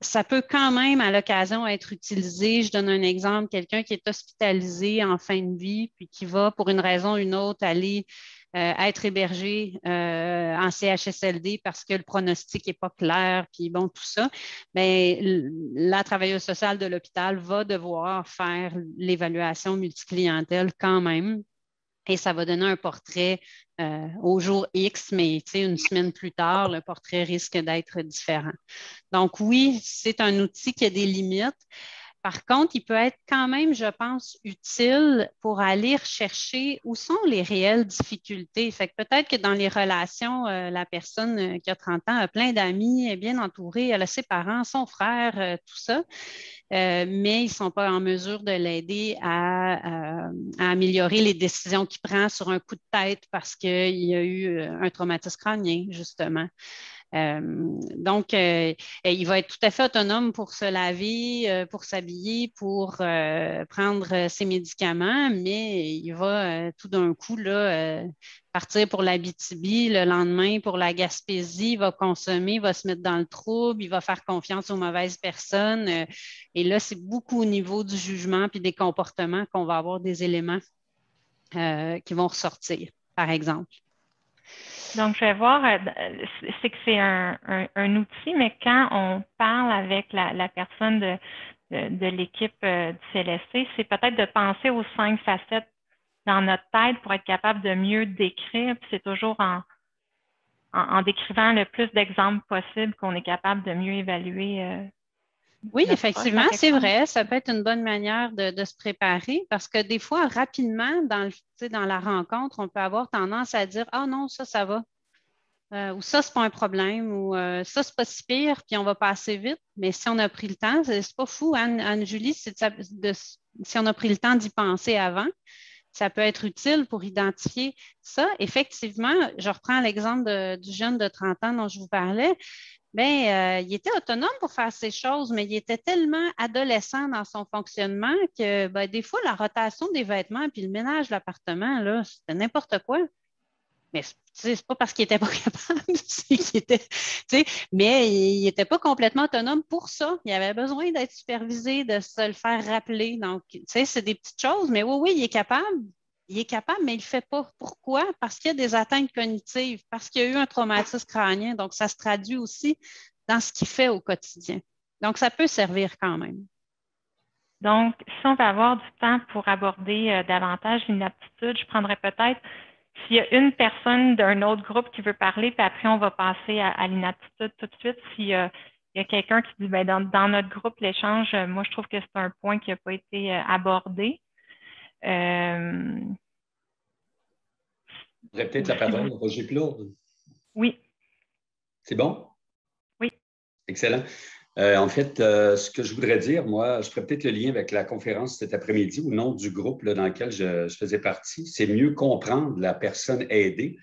Ça peut quand même, à l'occasion, être utilisé. Je donne un exemple, quelqu'un qui est hospitalisé en fin de vie, puis qui va, pour une raison ou une autre, aller être hébergé en CHSLD parce que le pronostic n'est pas clair, puis bon, tout ça, bien, la travailleuse sociale de l'hôpital va devoir faire l'évaluation multiclientèle quand même. Et ça va donner un portrait au jour X, mais une semaine plus tard, le portrait risque d'être différent. Donc oui, c'est un outil qui a des limites. Par contre, il peut être quand même, je pense, utile pour aller rechercher où sont les réelles difficultés. Fait que peut-être que dans les relations, la personne qui a 30 ans a plein d'amis, est bien entourée, elle a ses parents, son frère, tout ça. Mais ils ne sont pas en mesure de l'aider à améliorer les décisions qu'il prend sur un coup de tête parce qu'il y a eu un traumatisme crânien, justement. Donc, il va être tout à fait autonome pour se laver, pour s'habiller, pour prendre ses médicaments, mais il va tout d'un coup là, partir pour l'Abitibi, le lendemain pour la Gaspésie, il va consommer, il va se mettre dans le trouble, il va faire confiance aux mauvaises personnes. Et là, c'est beaucoup au niveau du jugement puis des comportements qu'on va avoir des éléments qui vont ressortir, par exemple. Donc, je vais voir, c'est que c'est un outil, mais quand on parle avec la personne de l'équipe du CLSC, c'est peut-être de penser aux 5 facettes dans notre tête pour être capable de mieux décrire. Puis c'est toujours en décrivant le plus d'exemples possible qu'on est capable de mieux évaluer. Oui, effectivement, c'est vrai. Ça peut être une bonne manière de se préparer parce que des fois, rapidement, dans la rencontre, on peut avoir tendance à dire « Ah non, ça va ». Ou ça, c'est pas un problème, ou ça, c'est pas si pire, puis on va passer vite. Mais si on a pris le temps, c'est pas fou, Anne-Julie, si on a pris le temps d'y penser avant, ça peut être utile pour identifier ça. Effectivement, je reprends l'exemple du jeune de 30 ans dont je vous parlais. Bien, il était autonome pour faire ces choses, mais il était tellement adolescent dans son fonctionnement que ben, des fois, la rotation des vêtements puis le ménage de l'appartement, là, c'était n'importe quoi. Mais c'est pas parce qu'il n'était pas capable, c'est qu'il était, mais il n'était pas complètement autonome pour ça. Il avait besoin d'être supervisé, de se le faire rappeler. Donc, c'est des petites choses, mais oui, il est capable. Il est capable, mais il ne le fait pas. Pourquoi? Parce qu'il y a des atteintes cognitives, parce qu'il y a eu un traumatisme crânien. Donc, ça se traduit aussi dans ce qu'il fait au quotidien. Donc, ça peut servir quand même. Donc, si on va avoir du temps pour aborder davantage l'inaptitude, je prendrais peut-être, s'il y a une personne d'un autre groupe qui veut parler, puis après, on va passer à l'inaptitude tout de suite. S'il y a quelqu'un qui dit, ben, dans notre groupe, l'échange, moi, je trouve que c'est un point qui n'a pas été abordé. J'aurais peut-être la parole, Roger Plourde. Oui. C'est bon? Oui. Excellent. En fait, ce que je voudrais dire, moi, je ferais peut-être le lien avec la conférence cet après-midi au nom du groupe là, dans lequel je faisais partie. C'est mieux comprendre la personne aidée.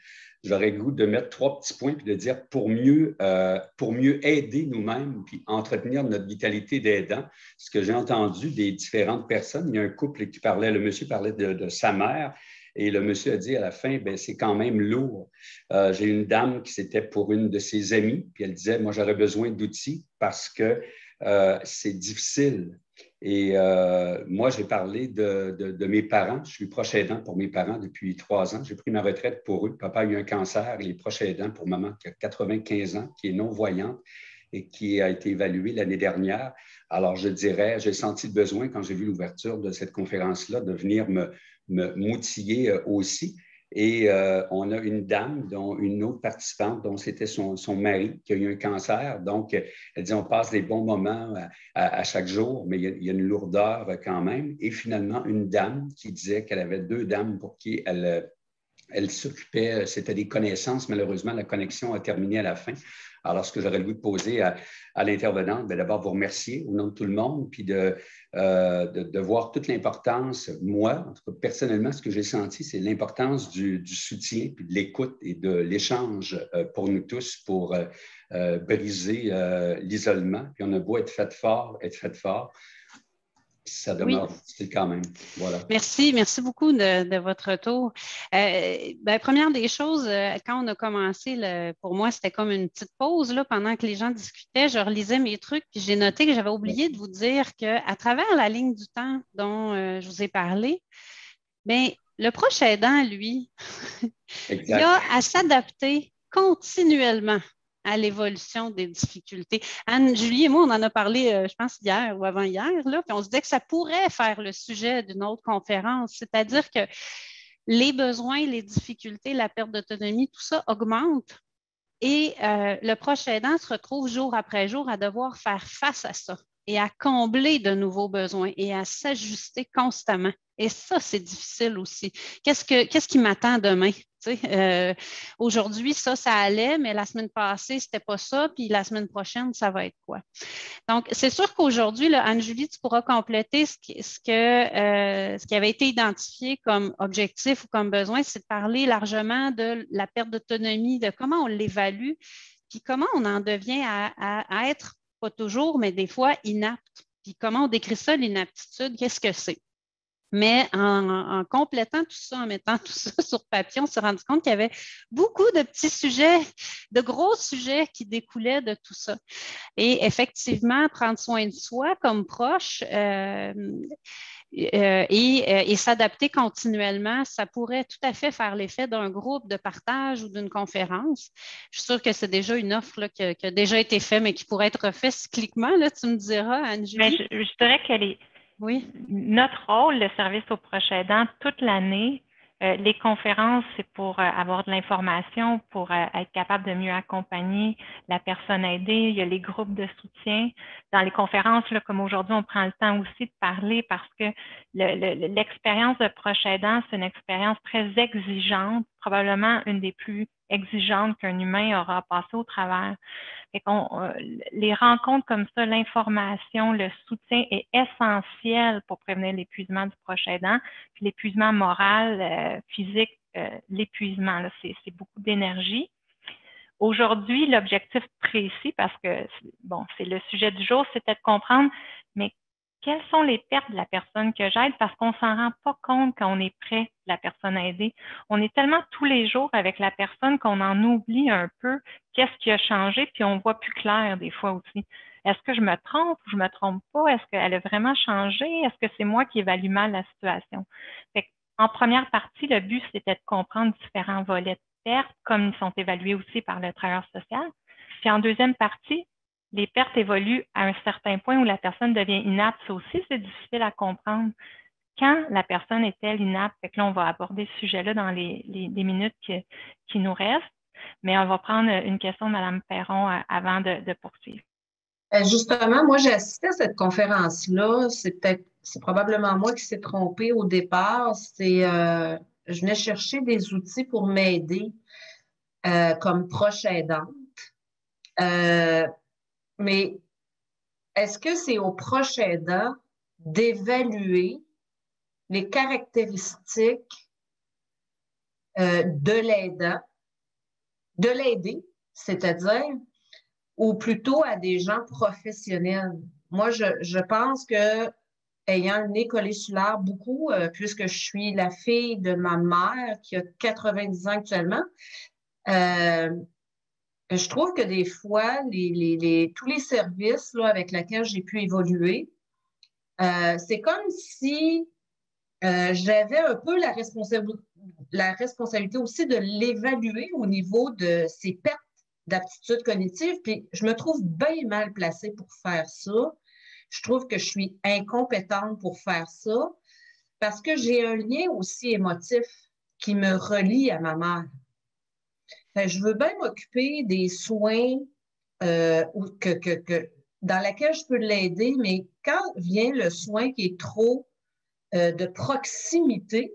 J'aurais le goût de mettre 3 petits points puis de dire pour mieux aider nous-mêmes puis entretenir notre vitalité d'aidant. Ce que j'ai entendu des différentes personnes, il y a un couple qui parlait, le monsieur parlait de sa mère. Et le monsieur a dit à la fin, ben, c'est quand même lourd. J'ai une dame qui c'était pour une de ses amies, puis elle disait, moi, j'aurais besoin d'outils parce que c'est difficile. Et moi, j'ai parlé de mes parents. Je suis proche aidant pour mes parents depuis 3 ans. J'ai pris ma retraite pour eux. Papa a eu un cancer. Il est proche aidant pour maman qui a 95 ans, qui est non-voyante et qui a été évaluée l'année dernière. Alors, je dirais, j'ai senti le besoin, quand j'ai vu l'ouverture de cette conférence-là, de venir m'outiller aussi. Et on a une dame, dont une autre participante, dont c'était son mari qui a eu un cancer. Donc, elle dit, on passe des bons moments à chaque jour, mais il y a une lourdeur quand même. Et finalement, une dame qui disait qu'elle avait 2 dames pour qui elle s'occupait, c'était des connaissances. Malheureusement, la connexion a terminé à la fin. Alors, ce que j'aurais le goût de poser à l'intervenante, d'abord vous remercier au nom de tout le monde, puis de voir toute l'importance. Moi, en tout cas, personnellement, ce que j'ai senti, c'est l'importance du soutien, puis de l'écoute et de l'échange pour nous tous, pour briser l'isolement. Puis on a beau être fait fort, ça demeure difficile quand même. Voilà. Merci beaucoup de votre retour. Ben, première des choses, quand on a commencé, pour moi, c'était comme une petite pause là, pendant que les gens discutaient. Je relisais mes trucs, puis j'ai noté que j'avais oublié de vous dire qu'à travers la ligne du temps dont je vous ai parlé, bien, le proche aidant, lui, il a à s'adapter continuellement à l'évolution des difficultés. Anne-Julie et moi, on en a parlé, je pense, hier ou avant-hier, là, puis on se disait que ça pourrait faire le sujet d'une autre conférence, c'est-à-dire que les besoins, les difficultés, la perte d'autonomie, tout ça augmente et le proche aidant se retrouve jour après jour à devoir faire face à ça et à combler de nouveaux besoins et à s'ajuster constamment. Et ça, c'est difficile aussi. Qu'est-ce qui m'attend demain? Aujourd'hui, ça allait, mais la semaine passée, c'était pas ça, puis la semaine prochaine, ça va être quoi? Donc, c'est sûr qu'aujourd'hui, Anne-Julie, tu pourras compléter ce qui avait été identifié comme objectif ou comme besoin, c'est de parler largement de la perte d'autonomie, de comment on l'évalue, puis comment on en devient à être, pas toujours, mais des fois, inapte. Puis comment on décrit ça, l'inaptitude, qu'est-ce que c'est? Mais en complétant tout ça, en mettant tout ça sur papier, on s'est rendu compte qu'il y avait beaucoup de petits sujets, de gros sujets qui découlaient de tout ça. Et effectivement, prendre soin de soi comme proche et s'adapter continuellement, ça pourrait tout à fait faire l'effet d'un groupe de partage ou d'une conférence. Je suis sûre que c'est déjà une offre là, qui a déjà été faite, mais qui pourrait être refaite cycliquement. Là, tu me diras, Anne-Julie. Mais je dirais que notre rôle, le service aux proches aidants, toute l'année, les conférences, c'est pour avoir de l'information, pour être capable de mieux accompagner la personne aidée. Il y a les groupes de soutien. Dans les conférences, là, comme aujourd'hui, on prend le temps aussi de parler parce que l'expérience de proche aidant, c'est une expérience très exigeante, probablement une des plus exigeante qu'un humain aura passé au travers. Les rencontres comme ça, l'information, le soutien est essentiel pour prévenir l'épuisement du proche aidant, puis l'épuisement moral, physique, l'épuisement, c'est beaucoup d'énergie. Aujourd'hui, l'objectif précis, parce que bon, c'est le sujet du jour, c'était de comprendre, mais quelles sont les pertes de la personne que j'aide, parce qu'on ne s'en rend pas compte quand on est près de la personne à aider. On est tellement tous les jours avec la personne qu'on en oublie un peu qu'est-ce qui a changé, puis on voit plus clair des fois aussi. Est-ce que je me trompe ou je me trompe pas? Est-ce qu'elle a vraiment changé? Est-ce que c'est moi qui évalue mal la situation? Fait en première partie, le but, c'était de comprendre différents volets de pertes, comme ils sont évalués aussi par le travailleur social. Puis en deuxième partie, les pertes évoluent à un certain point où la personne devient inapte. Ça aussi, c'est difficile à comprendre. Quand la personne est-elle inapte? Fait que là, on va aborder ce sujet-là dans les minutes qui nous restent. Mais on va prendre une question de Mme Perron avant de poursuivre. Justement, moi, j'ai assisté à cette conférence-là. C'est probablement moi qui s'est trompée au départ. Je venais chercher des outils pour m'aider comme proche aidante. Mais est-ce que c'est au proche aidant d'évaluer les caractéristiques de l'aidant, de l'aider, c'est-à-dire, ou plutôt à des gens professionnels? Moi, je pense que, ayant le nez collé sur l'arbre beaucoup, puisque je suis la fille de ma mère qui a 90 ans actuellement, je trouve que des fois, tous les services là, avec lesquels j'ai pu évoluer, c'est comme si j'avais un peu la responsabilité aussi de l'évaluer au niveau de ses pertes d'aptitudes cognitives. Puis je me trouve bien mal placée pour faire ça. Je trouve que je suis incompétente pour faire ça parce que j'ai un lien aussi émotif qui me relie à ma mère. Je veux bien m'occuper des soins dans lesquels je peux l'aider, mais quand vient le soin qui est trop de proximité,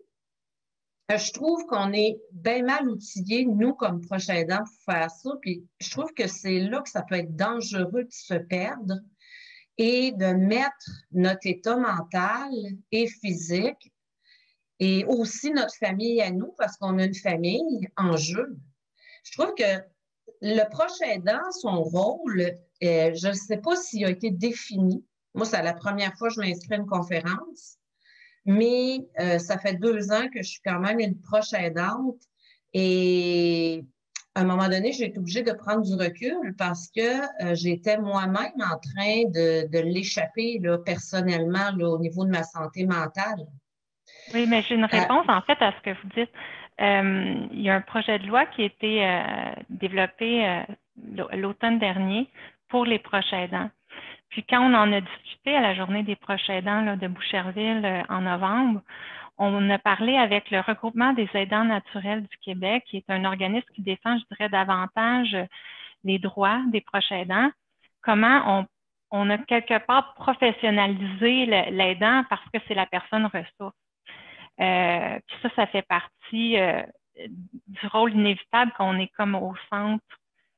je trouve qu'on est bien mal outillés, nous, comme proches aidants, pour faire ça. Puis je trouve que c'est là que ça peut être dangereux de se perdre et de mettre notre état mental et physique et aussi notre famille à nous, parce qu'on a une famille en jeu. Je trouve que le proche aidant, son rôle, je ne sais pas s'il a été défini. Moi, c'est la première fois que je m'inscris à une conférence, mais ça fait 2 ans que je suis quand même une proche aidante et à un moment donné, j'ai été obligée de prendre du recul parce que j'étais moi-même en train de l'échapper là, personnellement là, au niveau de ma santé mentale. Oui, mais j'ai une réponse en fait à ce que vous dites. Il y a un projet de loi qui a été développé l'automne dernier pour les proches aidants. Puis quand on en a discuté à la journée des proches aidants là, de Boucherville en novembre, on a parlé avec le regroupement des aidants naturels du Québec, qui est un organisme qui défend, je dirais, davantage les droits des proches aidants. Comment on a quelque part professionnalisé l'aidant parce que c'est la personne ressource. Puis ça fait partie du rôle inévitable qu'on est comme au centre,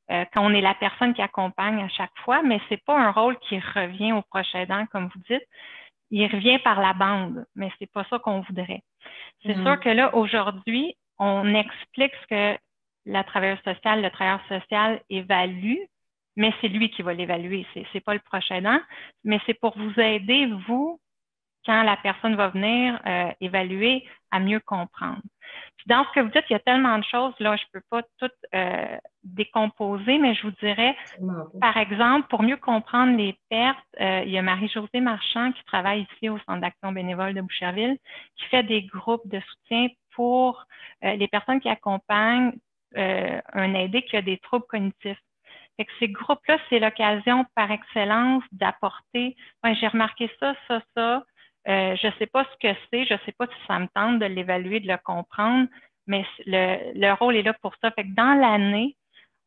quand on est la personne qui accompagne à chaque fois, mais c'est pas un rôle qui revient au proche aidant, comme vous dites. Il revient par la bande, mais c'est pas ça qu'on voudrait. C'est sûr que là, aujourd'hui, on explique ce que le travailleur social évalue, mais c'est lui qui va l'évaluer. C'est pas le proche aidant, mais c'est pour vous aider, vous, quand la personne va venir évaluer, à mieux comprendre. Puis dans ce que vous dites, il y a tellement de choses, là, je ne peux pas tout décomposer, mais je vous dirais, par exemple, pour mieux comprendre les pertes, il y a Marie-Josée Marchand qui travaille ici au Centre d'action bénévole de Boucherville, qui fait des groupes de soutien pour les personnes qui accompagnent un aidé qui a des troubles cognitifs. Fait que ces groupes-là, c'est l'occasion par excellence d'apporter, j'ai remarqué ça. Je ne sais pas ce que c'est, je ne sais pas si ça me tente de l'évaluer, de le comprendre, mais le rôle est là pour ça. Fait que dans l'année,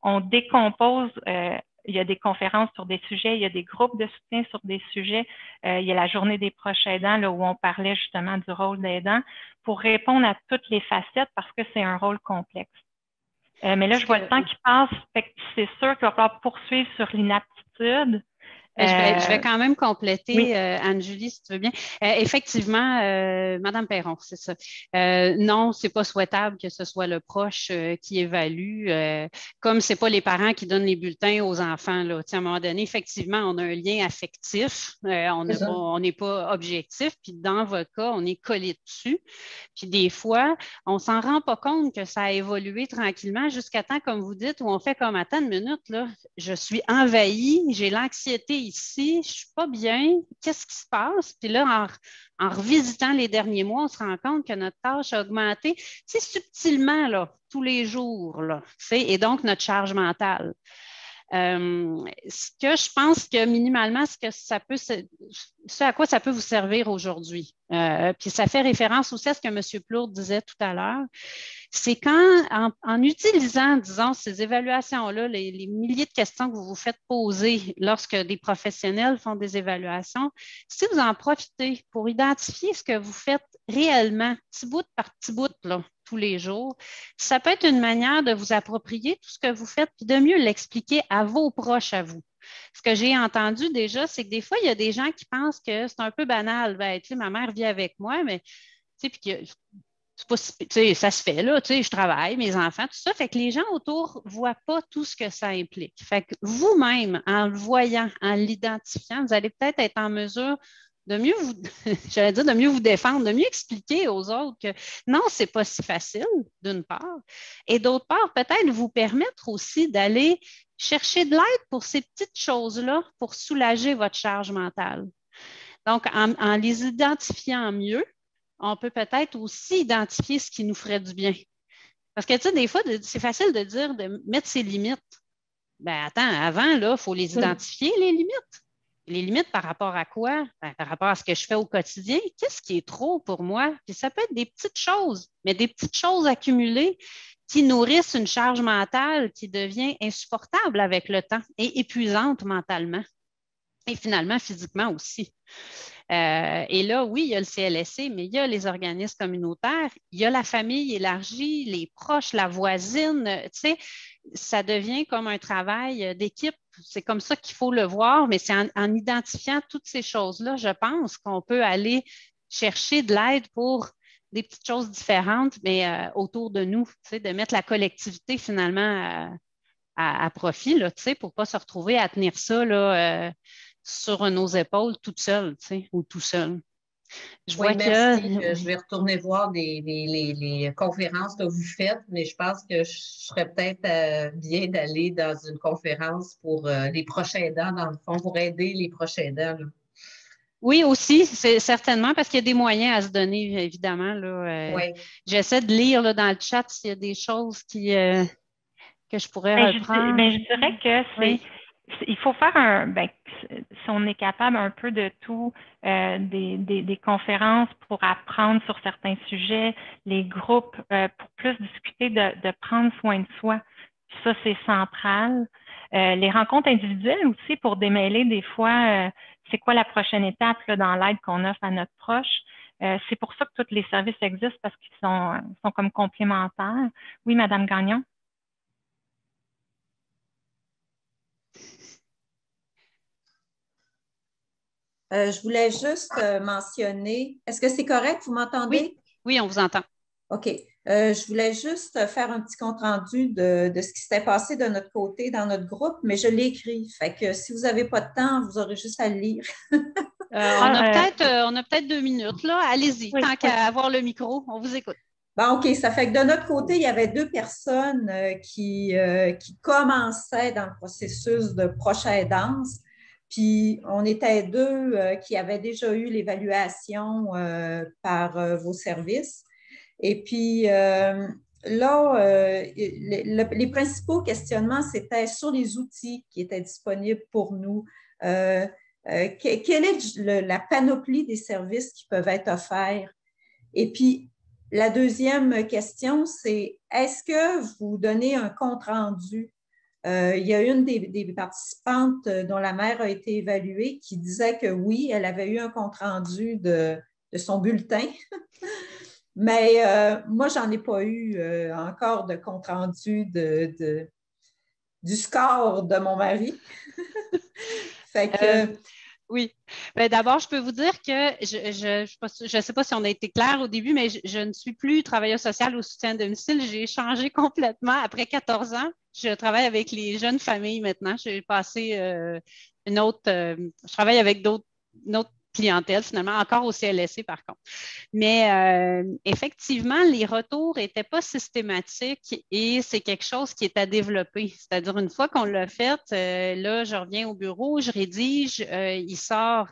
on décompose, il y a des conférences sur des sujets, il y a des groupes de soutien sur des sujets, il y a la journée des proches aidants là, où on parlait justement du rôle d'aidant pour répondre à toutes les facettes parce que c'est un rôle complexe. Mais là, je vois le temps qui passe, fait que c'est sûr qu'il va falloir poursuivre sur l'inaptitude. Je vais quand même compléter, oui. Anne-Julie, si tu veux bien. Effectivement, Madame Perron, c'est ça. Non, c'est pas souhaitable que ce soit le proche qui évalue, comme c'est pas les parents qui donnent les bulletins aux enfants. Là. À un moment donné, effectivement, on a un lien affectif, on n'est pas objectif, puis dans votre cas, on est collé dessus. Puis des fois, on s'en rend pas compte que ça a évolué tranquillement jusqu'à temps, comme vous dites, où on fait comme, attends une minute, là, je suis envahie, j'ai l'anxiété ici, je ne suis pas bien, qu'est-ce qui se passe? Puis là, en revisitant les derniers mois, on se rend compte que notre tâche a augmenté, subtilement, là, tous les jours, là, et donc notre charge mentale. Ce que je pense que minimalement, ce à quoi ça peut vous servir aujourd'hui, puis ça fait référence aussi à ce que M. Plourde disait tout à l'heure, c'est quand, en utilisant, disons, ces évaluations-là, les milliers de questions que vous vous faites poser lorsque des professionnels font des évaluations, si vous en profitez pour identifier ce que vous faites réellement, petit bout par petit bout, là, tous les jours, ça peut être une manière de vous approprier tout ce que vous faites puis de mieux l'expliquer à vos proches à vous. Ce que j'ai entendu déjà, c'est que des fois, il y a des gens qui pensent que c'est un peu banal. Ben, tu sais, ma mère vit avec moi, mais tu sais, puis ça se fait, là, je travaille, mes enfants, tout ça. Fait que les gens autour ne voient pas tout ce que ça implique. Fait que vous-même, en le voyant, en l'identifiant, vous allez peut-être être en mesure de mieux vous, j'allais dire, de mieux vous défendre, de mieux expliquer aux autres que non, ce n'est pas si facile, d'une part. Et d'autre part, peut-être vous permettre aussi d'aller chercher de l'aide pour ces petites choses-là pour soulager votre charge mentale. Donc, en les identifiant mieux, on peut peut-être aussi identifier ce qui nous ferait du bien. Parce que, tu sais, des fois, c'est facile de dire de mettre ses limites. Ben attends, avant, là, il faut les identifier, les limites. Les limites par rapport à quoi? Ben, par rapport à ce que je fais au quotidien. Qu'est-ce qui est trop pour moi? Puis ça peut être des petites choses, mais des petites choses accumulées qui nourrissent une charge mentale qui devient insupportable avec le temps et épuisante mentalement. Et finalement, physiquement aussi. Et là, oui, il y a le CLSC, mais il y a les organismes communautaires, il y a la famille élargie, les proches, la voisine. Tu sais, ça devient comme un travail d'équipe. C'est comme ça qu'il faut le voir, mais c'est en identifiant toutes ces choses-là, je pense qu'on peut aller chercher de l'aide pour des petites choses différentes, mais autour de nous, tu sais, de mettre la collectivité finalement à profit, là, tu sais, pour ne pas se retrouver à tenir ça là, sur nos épaules toute seule, tu sais, ou tout seul. Je vais retourner voir les conférences que vous faites, mais je pense que je serais peut-être bien d'aller dans une conférence pour les proches aidants, dans le fond, pour aider les proches aidants. Là. Oui, aussi, c'est certainement, parce qu'il y a des moyens à se donner, évidemment. Là, oui. J'essaie de lire là, dans le chat s'il y a des choses que je pourrais reprendre. Je dirais que il faut faire si on est capable un peu de tout, des conférences pour apprendre sur certains sujets, les groupes pour plus discuter de prendre soin de soi. Puis ça, c'est central. Les rencontres individuelles aussi pour démêler des fois c'est quoi la prochaine étape là, dans l'aide qu'on offre à notre proche. C'est pour ça que tous les services existent parce qu'ils sont comme complémentaires. Oui, Madame Gagnon? Je voulais juste mentionner, est-ce que c'est correct? Vous m'entendez? Oui, on vous entend. OK. Je voulais juste faire un petit compte-rendu de ce qui s'était passé de notre côté dans notre groupe, mais je l'ai écrit. Fait que si vous n'avez pas de temps, vous aurez juste à le lire. On a peut-être 2 minutes, là. Allez-y, tant qu'à avoir le micro, on vous écoute. Bon, OK. Ça fait que de notre côté, il y avait 2 personnes qui commençaient dans le processus de proche aidance. Puis, on était 2 qui avaient déjà eu l'évaluation par vos services. Et puis, les principaux questionnements, c'était sur les outils qui étaient disponibles pour nous. Quelle est la panoplie des services qui peuvent être offerts? Et puis, la deuxième question, c'est est-ce que vous donnez un compte-rendu? Il y a une des participantes dont la mère a été évaluée qui disait que oui, elle avait eu un compte-rendu de son bulletin. Mais moi, j'en ai pas eu encore de compte-rendu du score de mon mari. Fait que... Oui. Ben, d'abord, je peux vous dire que je sais pas si on a été clair au début, mais je ne suis plus travailleuse sociale au soutien à domicile. J'ai changé complètement. Après 14 ans, je travaille avec les jeunes familles maintenant. J'ai passé je travaille avec une autre clientèle, finalement, encore au CLSC par contre. Mais effectivement, les retours n'étaient pas systématiques et c'est quelque chose qui est à développer. C'est-à-dire, une fois qu'on l'a fait, là, je reviens au bureau, je rédige, il sort.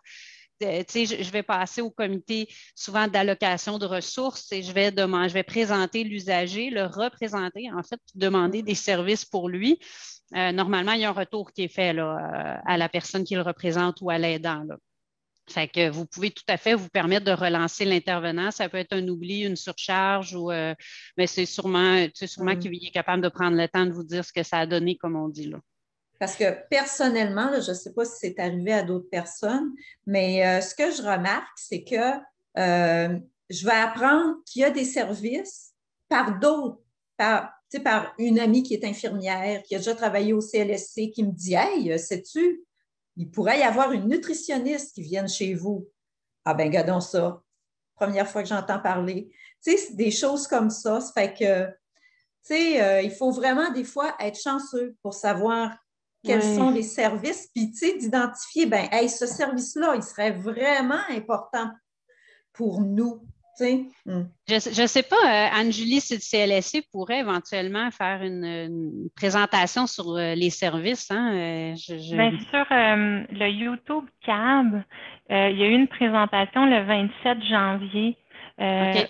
Je vais passer au comité souvent d'allocation de ressources et je vais présenter l'usager, le représenter, en fait, puis demander des services pour lui. Normalement, il y a un retour qui est fait là, à la personne qui le représente ou à l'aidant. Là. Fait que vous pouvez tout à fait vous permettre de relancer l'intervenant. Ça peut être un oubli, une surcharge, mais c'est sûrement qu'il est capable de prendre le temps de vous dire ce que ça a donné, comme on dit là. Parce que personnellement, là, je ne sais pas si c'est arrivé à d'autres personnes, mais ce que je remarque, c'est que je vais apprendre qu'il y a des services par d'autres, par une amie qui est infirmière, qui a déjà travaillé au CLSC, qui me dit « Hey, sais-tu, il pourrait y avoir une nutritionniste qui vienne chez vous. » Ah ben, regardons ça. Première fois que j'entends parler. Tu sais, c'est des choses comme ça. Ça fait que, tu sais, il faut vraiment des fois être chanceux pour savoir quels sont les services, puis tu sais, d'identifier, ben, hey, ce service-là, il serait vraiment important pour nous. Je ne sais pas, Anne-Julie, si le CLSC pourrait éventuellement faire une présentation sur les services. Hein? Bien, sur le YouTube CAB, il y a eu une présentation le 27 janvier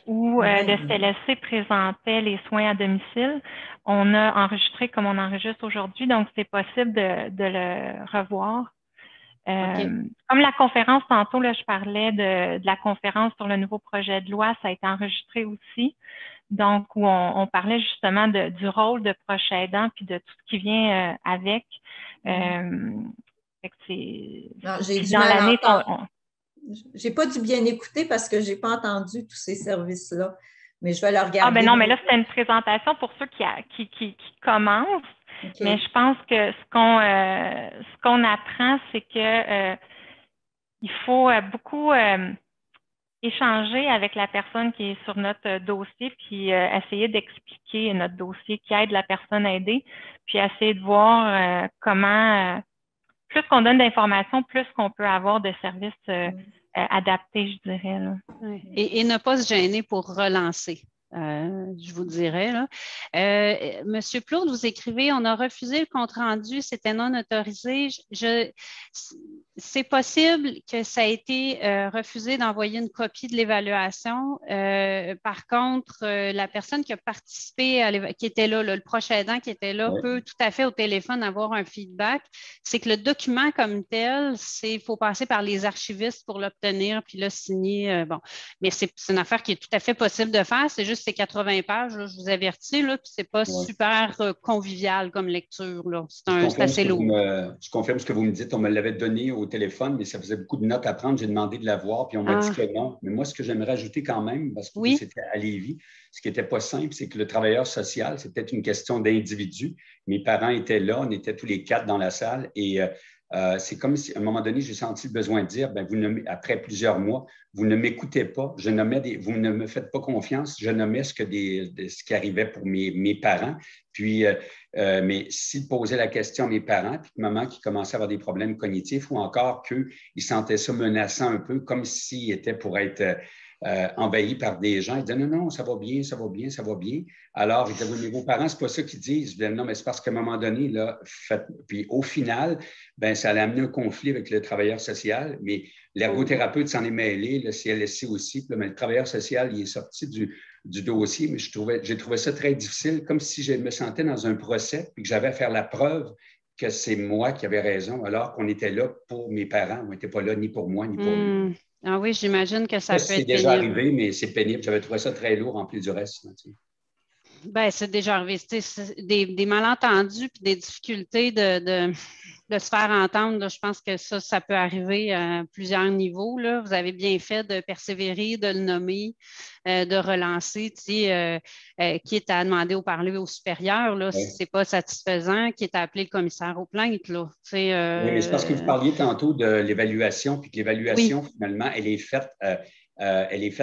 où le CLSC présentait les soins à domicile. On a enregistré comme on enregistre aujourd'hui, donc c'est possible de le revoir. Comme la conférence, tantôt, là, je parlais de la conférence sur le nouveau projet de loi, ça a été enregistré aussi. Donc, où on parlait justement du rôle de proche aidant puis de tout ce qui vient avec. Fait que j'ai du mal à entendre. J'ai pas dû bien écouter parce que j'ai pas entendu tous ces services-là. Mais je vais le regarder. Ah, ben non, mais là, c'était une présentation pour ceux qui commencent. Okay. Mais je pense que ce qu'on apprend, c'est que il faut beaucoup échanger avec la personne qui est sur notre dossier, puis essayer d'expliquer notre dossier qui aide la personne aidée, puis essayer de voir comment, plus qu'on donne d'informations, plus qu'on peut avoir de services adaptés, je dirais. Là. Et ne pas se gêner pour relancer. Je vous dirais. Là. Monsieur Plourde, vous écrivez, on a refusé le compte-rendu, c'était non autorisé. C'est possible que ça ait été refusé d'envoyer une copie de l'évaluation. Par contre, la personne qui a participé, qui était là, le proche aidant qui était là, peut tout à fait au téléphone avoir un feedback. C'est que le document comme tel, il faut passer par les archivistes pour l'obtenir, puis le signer. Bon, mais c'est une affaire qui est tout à fait possible de faire. C'est juste ces 80 pages, là, je vous avertis, là, puis c'est pas super convivial comme lecture. Là. C'est assez lourd. Je confirme ce que vous me dites. On me l'avait donné au téléphone, mais ça faisait beaucoup de notes à prendre. J'ai demandé de la voir, puis on m'a dit que non. Mais moi, ce que j'aimerais ajouter quand même, parce que c'était à Lévis, ce qui n'était pas simple, c'est que le travailleur social, c'est peut-être une question d'individu. Mes parents étaient là, on était tous les 4 dans la salle, et c'est comme si, à un moment donné, j'ai senti le besoin de dire, après plusieurs mois, vous ne m'écoutez pas, vous ne me faites pas confiance, je nommais ce qui arrivait pour mes parents. Puis, mais s'ils posaient la question à mes parents, puis maman qui commençait à avoir des problèmes cognitifs, ou encore qu'ils sentaient ça menaçant un peu, comme s'ils étaient pour être envahis par des gens, ils disaient non, ça va bien, ça va bien, ça va bien. Alors, ils disaient, oui, mais vos parents, c'est pas ça qu'ils disent. Ils disaient, non, mais c'est parce qu'à un moment donné, là, puis au final, ça allait amener un conflit avec le travailleur social, mais l'ergothérapeute s'en est mêlé, le CLSC aussi, mais le travailleur social, il est sorti du dossier, mais j'ai trouvé ça très difficile, comme si je me sentais dans un procès et que j'avais à faire la preuve que c'est moi qui avais raison, alors qu'on était là pour mes parents. On n'était pas là ni pour moi, ni pour lui. Ah oui, j'imagine que ça peut être pénible. C'est déjà arrivé, mais c'est pénible. J'avais trouvé ça très lourd en plus du reste. Bien, c'est déjà arrivé. Des malentendus puis des difficultés de se faire entendre. Là, je pense que ça peut arriver à plusieurs niveaux. Là. Vous avez bien fait de persévérer, de le nommer, de relancer, quitte à demander au parler au supérieur, là, si Oui. ce n'est pas satisfaisant, quitte à appeler le commissaire aux plaintes. Là. Oui, mais c'est parce que vous parliez tantôt de l'évaluation, puis que Oui. l'évaluation, finalement, elle est faite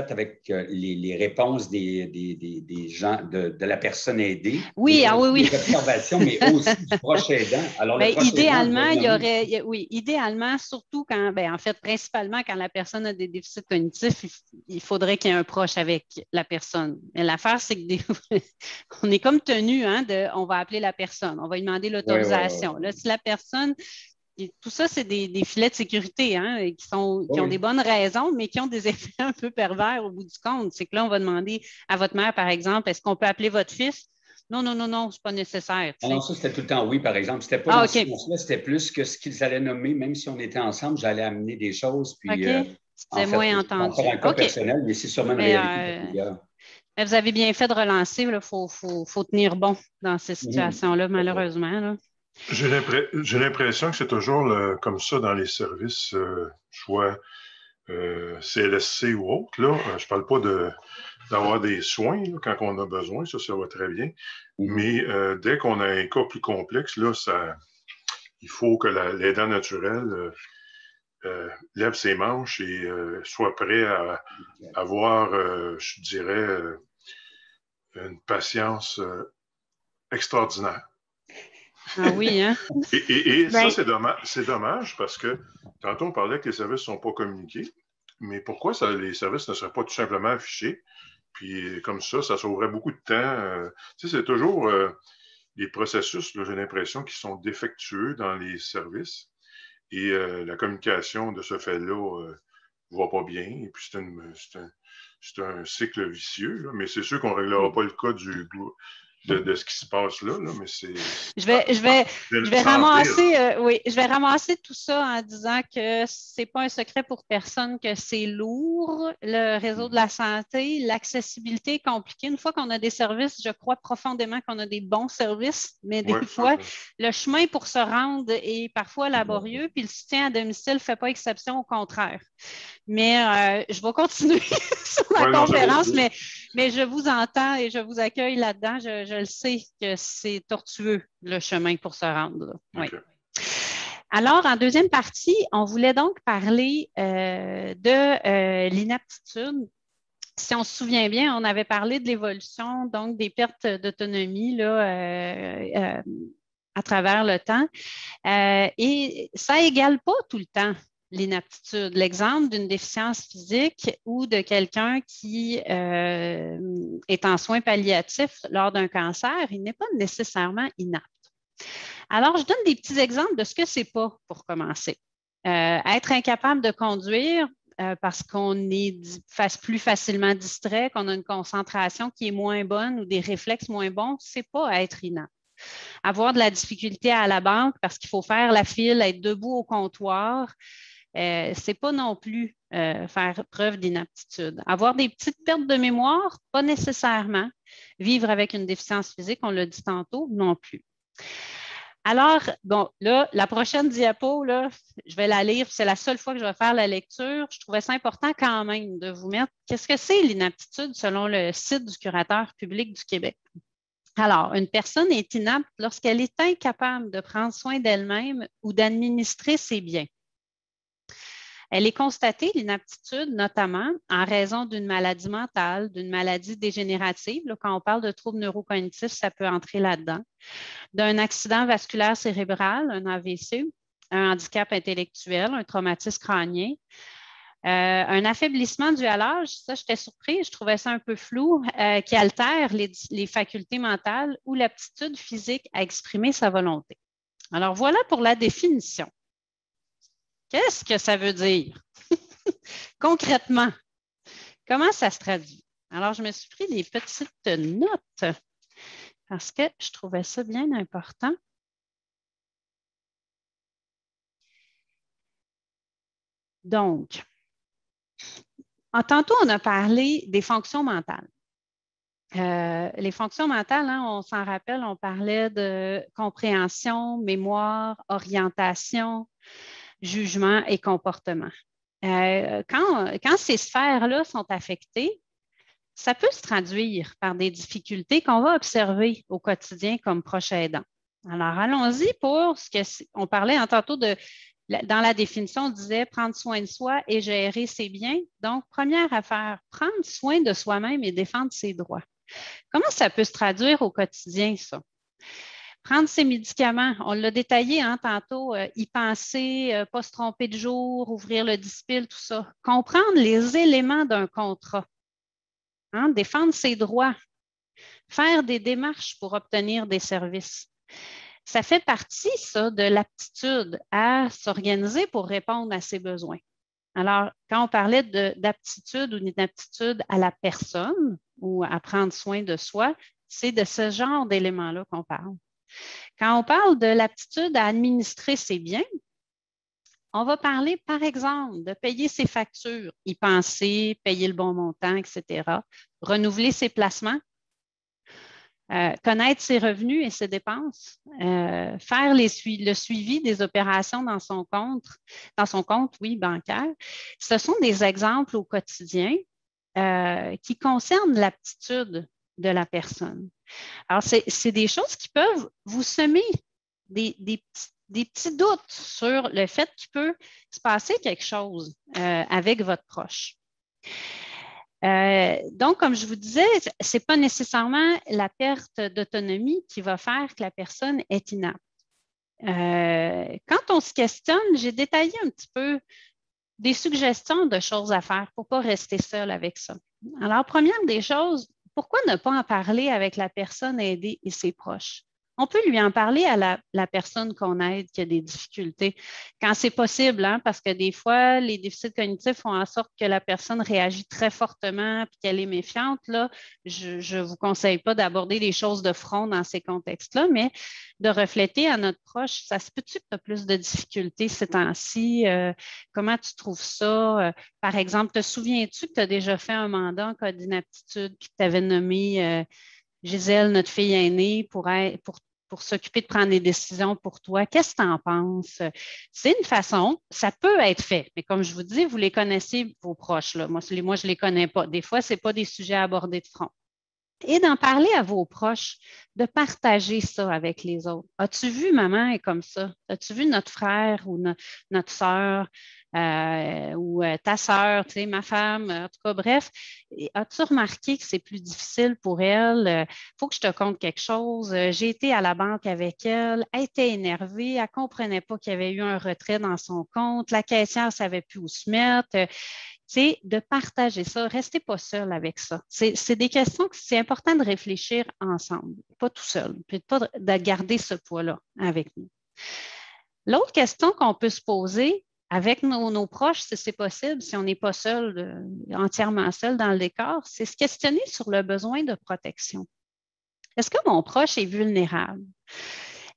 avec les réponses des gens, de la personne aidée, Oui, mais aussi oui. des observations, mais aussi du proche aidant. Alors, le proche aidant Idéalement, doit nommer. idéalement, surtout quand, en fait, principalement quand la personne a des déficits cognitifs, il faudrait qu'il y ait un proche avec la personne. Mais l'affaire, c'est que on est comme tenu, on va appeler la personne, on va lui demander l'autorisation. Oui. Là, si la personne tout ça, c'est des filets de sécurité qui ont des bonnes raisons, mais qui ont des effets un peu pervers au bout du compte. C'est que là, on va demander à votre mère, par exemple, est-ce qu'on peut appeler votre fils? Non, c'est pas nécessaire. Non, ça, c'était tout le temps oui, par exemple. C'était pas dans ce sens-là, c'était plus que ce qu'ils allaient nommer, même si on était ensemble, j'allais amener des choses, puis en fait, moins je vais en entendu. faire un cas personnel, mais c'est sûrement une réalité. Mais vous avez bien fait de relancer. Il faut tenir bon dans ces situations-là, malheureusement. Là. J'ai l'impression que c'est toujours comme ça dans les services, soit CLSC ou autre. Là. Je ne parle pas d'avoir des soins là, quand on a besoin, ça va très bien. Mais dès qu'on a un cas plus complexe, là, il faut que l'aidant naturel lève ses manches et soit prêt à avoir, je dirais, une patience extraordinaire. Ah oui, hein? Et ça, c'est dommage parce que tantôt, on parlait que les services ne sont pas communiqués, mais pourquoi les services ne seraient pas tout simplement affichés? Puis comme ça sauverait beaucoup de temps. C'est toujours les processus, j'ai l'impression, qui sont défectueux dans les services et la communication de ce fait-là ne va pas bien. Et puis c'est un cycle vicieux, là, mais c'est sûr qu'on ne réglera pas le cas de ce qui se passe là, mais c'est. Je vais ramasser tout ça en disant que c'est pas un secret pour personne que c'est lourd, le réseau de la santé, l'accessibilité est compliquée. Une fois qu'on a des services, je crois profondément qu'on a des bons services, mais des fois, le chemin pour se rendre est parfois laborieux, puis le soutien à domicile ne fait pas exception, au contraire. Mais je vais continuer sur la conférence, mais je vous entends et je vous accueille là-dedans. Je le sais que c'est tortueux, le chemin pour se rendre. Okay. Oui. Alors, en deuxième partie, on voulait donc parler de l'inaptitude. Si on se souvient bien, on avait parlé de l'évolution, donc des pertes d'autonomie à travers le temps. Et ça n'égale pas tout le temps l'inaptitude. L'exemple d'une déficience physique ou de quelqu'un qui est en soins palliatifs lors d'un cancer, il n'est pas nécessairement inapte. Alors, je donne des petits exemples de ce que ce n'est pas pour commencer. Être incapable de conduire parce qu'on est plus facilement distrait, qu'on a une concentration qui est moins bonne ou des réflexes moins bons, ce n'est pas être inapte. Avoir de la difficulté à la banque parce qu'il faut faire la file, être debout au comptoir, ce n'est pas non plus faire preuve d'inaptitude. Avoir des petites pertes de mémoire, pas nécessairement. Vivre avec une déficience physique, on l'a dit tantôt, non plus. Alors, bon, là, la prochaine diapo, là, je vais la lire, c'est la seule fois que je vais faire la lecture. Je trouvais ça important quand même de vous mettre qu'est-ce que c'est l'inaptitude selon le site du curateur public du Québec. Alors, une personne est inapte lorsqu'elle est incapable de prendre soin d'elle-même ou d'administrer ses biens. Elle est constatée, l'inaptitude, notamment en raison d'une maladie mentale, d'une maladie dégénérative. Là, quand on parle de troubles neurocognitifs, ça peut entrer là-dedans. D'un accident vasculaire cérébral, un AVC, un handicap intellectuel, un traumatisme crânien. Un affaiblissement dû à l'âge, ça, j'étais surprise, je trouvais ça un peu flou, qui altère les facultés mentales ou l'aptitude physique à exprimer sa volonté. Alors, voilà pour la définition. Qu'est-ce que ça veut dire? Concrètement, comment ça se traduit? Alors, je me suis pris des petites notes parce que je trouvais ça bien important. Donc, tantôt, on a parlé des fonctions mentales. Les fonctions mentales, hein, on s'en rappelle, on parlait de compréhension, mémoire, orientation, jugement et comportement. Quand ces sphères-là sont affectées, ça peut se traduire par des difficultés qu'on va observer au quotidien comme proche aidant. Alors, allons-y pour ce que on parlait tantôt de, dans la définition, on disait prendre soin de soi et gérer ses biens. Donc, première affaire, prendre soin de soi-même et défendre ses droits. Comment ça peut se traduire au quotidien, ça? Prendre ses médicaments, on l'a détaillé tantôt, y penser, pas se tromper de jour, ouvrir le dispil, tout ça. Comprendre les éléments d'un contrat. Défendre ses droits, faire des démarches pour obtenir des services. Ça fait partie, ça, de l'aptitude à s'organiser pour répondre à ses besoins. Alors, quand on parlait d'aptitude ou d'inaptitude à la personne ou à prendre soin de soi, c'est de ce genre d'éléments-là qu'on parle. Quand on parle de l'aptitude à administrer ses biens, on va parler, par exemple, de payer ses factures, y penser, payer le bon montant, etc., renouveler ses placements, connaître ses revenus et ses dépenses, faire le suivi des opérations dans son compte, oui, bancaire. Ce sont des exemples au quotidien qui concernent l'aptitude de la personne. Alors, c'est des choses qui peuvent vous semer des petits doutes sur le fait qu'il peut se passer quelque chose avec votre proche. Donc, comme je vous disais, ce n'est pas nécessairement la perte d'autonomie qui va faire que la personne est inapte. Quand on se questionne, j'ai détaillé un petit peu des suggestions de choses à faire pour ne pas rester seul avec ça. Alors, première des choses, pourquoi ne pas en parler avec la personne aidée et ses proches? On peut lui en parler à la personne qu'on aide qui a des difficultés, quand c'est possible, parce que des fois, les déficits cognitifs font en sorte que la personne réagit très fortement et qu'elle est méfiante. Là, je ne vous conseille pas d'aborder les choses de front dans ces contextes-là, mais de refléter à notre proche, ça se peut-tu que tu as plus de difficultés ces temps-ci? Comment tu trouves ça? Par exemple, te souviens-tu que tu as déjà fait un mandat en cas d'inaptitude puis que tu avais nommé Gisèle, notre fille aînée, pour s'occuper de prendre des décisions pour toi? Qu'est-ce que tu en penses? C'est une façon, ça peut être fait, mais comme je vous dis, vous les connaissez, vos proches. Là. Moi, je ne les connais pas. Des fois, ce n'est pas des sujets à aborder de front. Et d'en parler à vos proches, de partager ça avec les autres. As-tu vu maman est comme ça? As-tu vu notre frère ou notre sœur ou ta sœur, tu sais, ma femme, en tout cas, bref. As-tu remarqué que c'est plus difficile pour elle? Faut que je te conte quelque chose. J'ai été à la banque avec elle, elle était énervée, elle ne comprenait pas qu'il y avait eu un retrait dans son compte, la caissière ne savait plus où se mettre. C'est de partager ça. Restez pas seul avec ça. C'est des questions que c'est important de réfléchir ensemble, pas tout seul, puis pas de garder ce poids-là avec nous. L'autre question qu'on peut se poser avec nos proches, si c'est possible, si on n'est pas seul, entièrement seul dans le décor, c'est se questionner sur le besoin de protection. Est-ce que mon proche est vulnérable?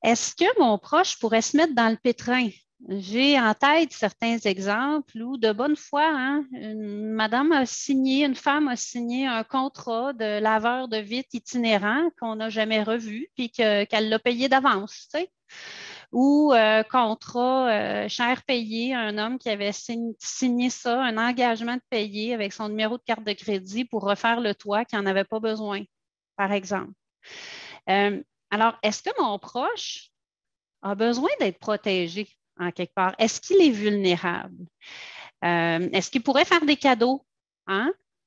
Est-ce que mon proche pourrait se mettre dans le pétrin? J'ai en tête certains exemples où, de bonne foi, une femme a signé un contrat de laveur de vitres itinérant qu'on n'a jamais revu, puis qu'elle l'a payé d'avance, tu sais. Ou contrat cher payé, un homme qui avait signé ça, un engagement de payer avec son numéro de carte de crédit pour refaire le toit qui n'en avait pas besoin, par exemple. Alors, est-ce que mon proche a besoin d'être protégé en quelque part? Est-ce qu'il est vulnérable? Est-ce qu'il pourrait faire des cadeaux?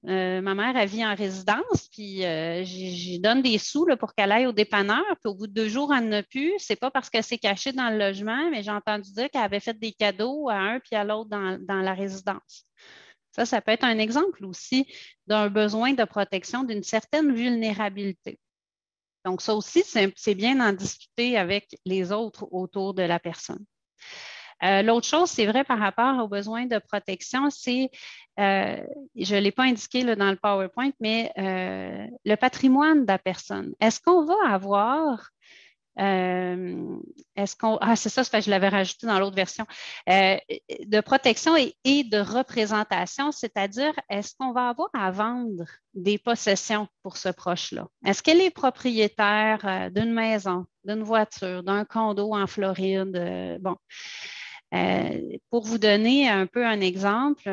Ma mère, elle vit en résidence, puis j'y donne des sous là, pour qu'elle aille au dépanneur, puis au bout de 2 jours, elle n'a plus. C'est pas parce qu'elle s'est cachée dans le logement, mais j'ai entendu dire qu'elle avait fait des cadeaux à un puis à l'autre dans la résidence. Ça peut être un exemple aussi d'un besoin de protection, d'une certaine vulnérabilité. Donc, ça aussi, c'est bien d'en discuter avec les autres autour de la personne. L'autre chose, c'est vrai par rapport aux besoins de protection, c'est, je ne l'ai pas indiqué là, dans le PowerPoint, mais le patrimoine de la personne. Est-ce qu'on va avoir Est-ce qu'on... Ah, c'est ça, je l'avais rajouté dans l'autre version. De protection et de représentation, c'est-à-dire, est-ce qu'on va avoir à vendre des possessions pour ce proche-là? Est-ce qu'elle est propriétaire d'une maison, d'une voiture, d'un condo en Floride? Bon. Pour vous donner un peu un exemple,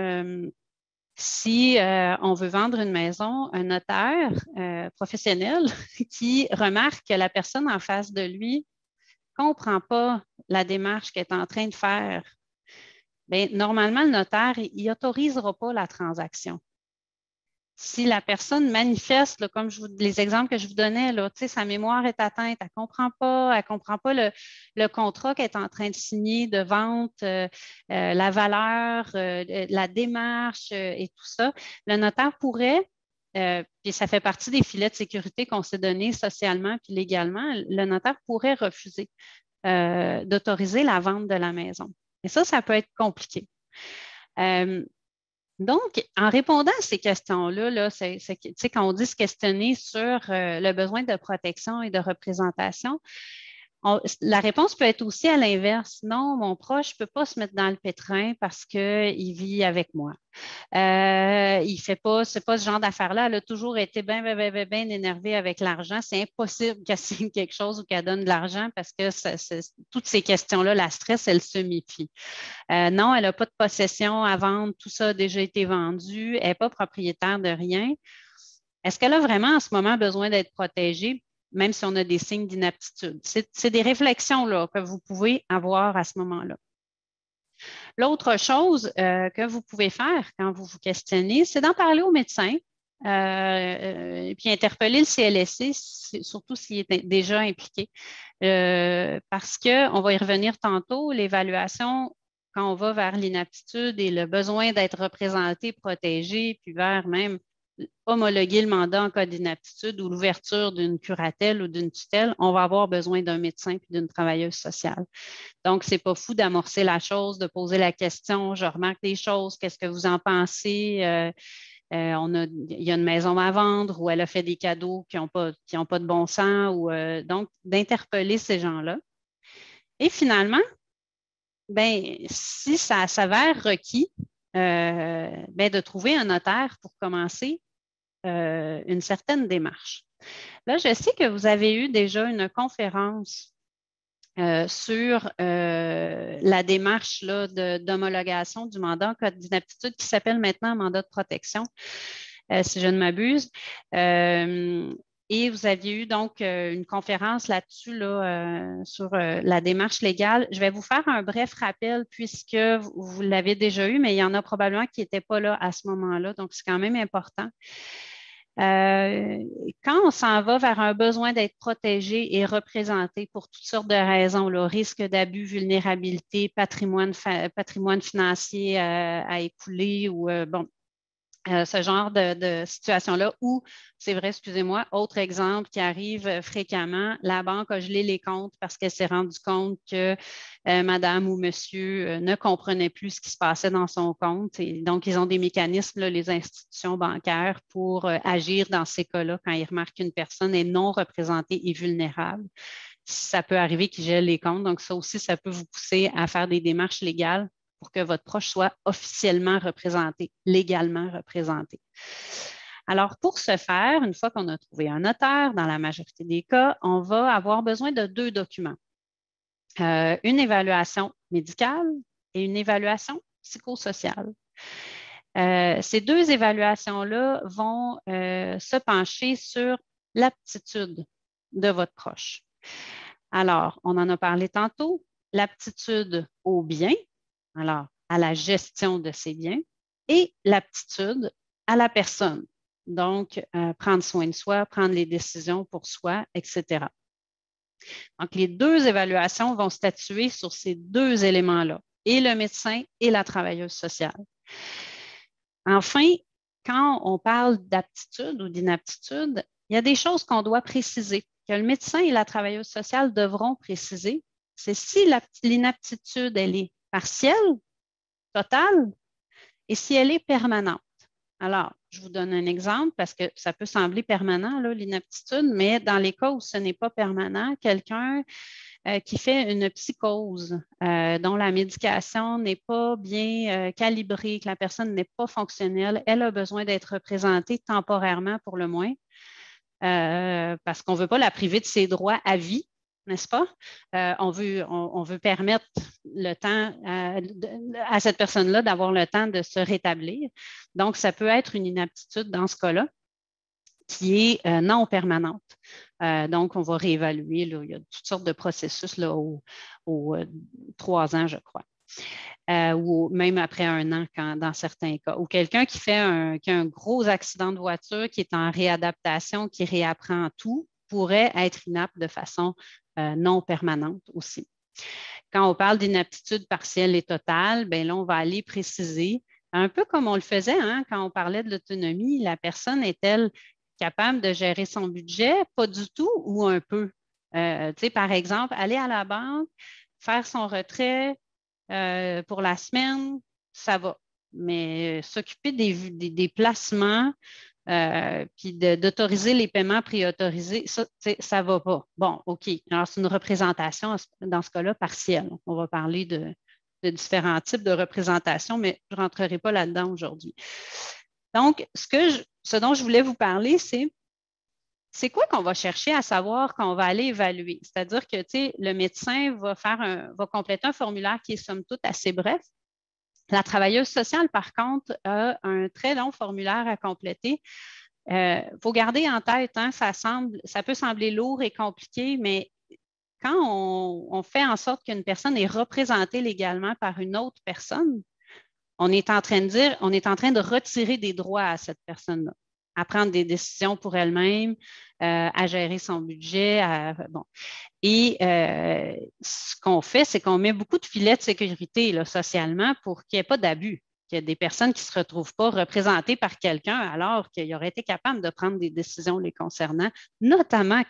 si on veut vendre une maison, un notaire professionnel qui remarque que la personne en face de lui ne comprend pas la démarche qu'elle est en train de faire, bien, normalement, le notaire, il n'autorisera pas la transaction. Si la personne manifeste, là, comme les exemples que je vous donnais, là, sa mémoire est atteinte, elle ne comprend pas le contrat qu'elle est en train de signer de vente, la valeur, la démarche et tout ça, le notaire pourrait, puis ça fait partie des filets de sécurité qu'on s'est donnés socialement puis légalement, le notaire pourrait refuser d'autoriser la vente de la maison. Et ça peut être compliqué. Donc, en répondant à ces questions-là, quand on dit se questionner sur le besoin de protection et de représentation, la réponse peut être aussi à l'inverse. Non, mon proche ne peut pas se mettre dans le pétrin parce qu'il vit avec moi. C'est pas ce genre d'affaire-là. Elle a toujours été bien énervée avec l'argent. C'est impossible qu'elle signe quelque chose ou qu'elle donne de l'argent parce que toutes ces questions-là la stressent, elle se méfie. Non, elle n'a pas de possession à vendre. Tout ça a déjà été vendu. Elle n'est pas propriétaire de rien. Est-ce qu'elle a vraiment en ce moment besoin d'être protégée, même si on a des signes d'inaptitude? C'est des réflexions là, que vous pouvez avoir à ce moment-là. L'autre chose que vous pouvez faire quand vous vous questionnez, c'est d'en parler au médecin et puis interpeller le CLSC, surtout s'il est déjà impliqué. Parce qu'on va y revenir tantôt, l'évaluation, quand on va vers l'inaptitude et le besoin d'être représenté, protégé, puis vers même homologuer le mandat en cas d'inaptitude ou l'ouverture d'une curatelle ou d'une tutelle, on va avoir besoin d'un médecin puis d'une travailleuse sociale. Donc, ce n'est pas fou d'amorcer la chose, de poser la question, je remarque des choses, qu'est-ce que vous en pensez? Il y a une maison à vendre ou elle a fait des cadeaux qui n'ont pas de bon sens. Donc, d'interpeller ces gens-là. Et finalement, ben, si ça s'avère requis, de trouver un notaire pour commencer une certaine démarche. Là, je sais que vous avez eu déjà une conférence sur la démarche d'homologation du mandat en cas d'inaptitude qui s'appelle maintenant mandat de protection, si je ne m'abuse. Et vous aviez eu donc une conférence là-dessus sur la démarche légale. Je vais vous faire un bref rappel puisque vous l'avez déjà eu, mais il y en a probablement qui n'étaient pas là à ce moment-là, donc c'est quand même important. Quand on s'en va vers un besoin d'être protégé et représenté pour toutes sortes de raisons, le risque d'abus, vulnérabilité, patrimoine financier à écouler ou ce genre de situation-là, ou, c'est vrai, excusez-moi, autre exemple qui arrive fréquemment, la banque a gelé les comptes parce qu'elle s'est rendue compte que madame ou monsieur ne comprenait plus ce qui se passait dans son compte. Et donc, ils ont des mécanismes, là, les institutions bancaires, pour agir dans ces cas-là quand ils remarquent qu'une personne est non représentée et vulnérable. Ça peut arriver qu'ils gèlent les comptes. Donc, ça aussi, ça peut vous pousser à faire des démarches légales pour que votre proche soit officiellement représenté, légalement représenté. Alors, pour ce faire, une fois qu'on a trouvé un notaire, dans la majorité des cas, on va avoir besoin de 2 documents. Une évaluation médicale et une évaluation psychosociale. Ces 2 évaluations-là vont se pencher sur l'aptitude de votre proche. Alors, on en a parlé tantôt, l'aptitude au bien, alors à la gestion de ses biens, et l'aptitude à la personne. Donc, prendre soin de soi, prendre les décisions pour soi, etc. Donc, les 2 évaluations vont statuer sur ces 2 éléments-là, et le médecin et la travailleuse sociale. Enfin, quand on parle d'aptitude ou d'inaptitude, il y a des choses qu'on doit préciser, que le médecin et la travailleuse sociale devront préciser. C'est si l'inaptitude, elle est partielle, totale, et si elle est permanente. Alors, je vous donne un exemple parce que ça peut sembler permanent, là, l'inaptitude, mais dans les cas où ce n'est pas permanent, quelqu'un qui fait une psychose, dont la médication n'est pas bien calibrée, que la personne n'est pas fonctionnelle, elle a besoin d'être représentée temporairement pour le moins, parce qu'on ne veut pas la priver de ses droits à vie, n'est-ce pas? On veut permettre le temps à cette personne-là d'avoir le temps de se rétablir. Donc, ça peut être une inaptitude dans ce cas-là qui est non permanente. Donc, on va réévaluer. Là, il y a toutes sortes de processus là, aux 3 ans, je crois. Ou même après 1 an dans certains cas. Ou quelqu'un qui a un gros accident de voiture, qui est en réadaptation, qui réapprend tout, pourrait être inapte de façon non permanente aussi. Quand on parle d'inaptitude partielle et totale, bien là, on va aller préciser, un peu comme on le faisait quand on parlait de l'autonomie, la personne est-elle capable de gérer son budget? Pas du tout ou un peu. Par exemple, aller à la banque, faire son retrait pour la semaine, ça va. Mais s'occuper des placements, puis d'autoriser les paiements préautorisés, ça ne va pas. Bon, OK. Alors, c'est une représentation, dans ce cas-là, partielle. On va parler de différents types de représentations, mais je ne rentrerai pas là-dedans aujourd'hui. Donc, ce dont je voulais vous parler, c'est quoi qu'on va chercher à savoir quand on va aller évaluer? C'est-à-dire que, le médecin va compléter un formulaire qui est, somme toute, assez bref. La travailleuse sociale, par contre, a un très long formulaire à compléter. Faut garder en tête, ça peut sembler lourd et compliqué, mais quand on fait en sorte qu'une personne est représentée légalement par une autre personne, on est en train de retirer des droits à cette personne-là, à prendre des décisions pour elle-même, à gérer son budget. Et ce qu'on fait, c'est qu'on met beaucoup de filets de sécurité là, socialement pour qu'il n'y ait pas d'abus, qu'il y ait des personnes qui ne se retrouvent pas représentées par quelqu'un alors qu'ils auraient été capables de prendre des décisions les concernant, notamment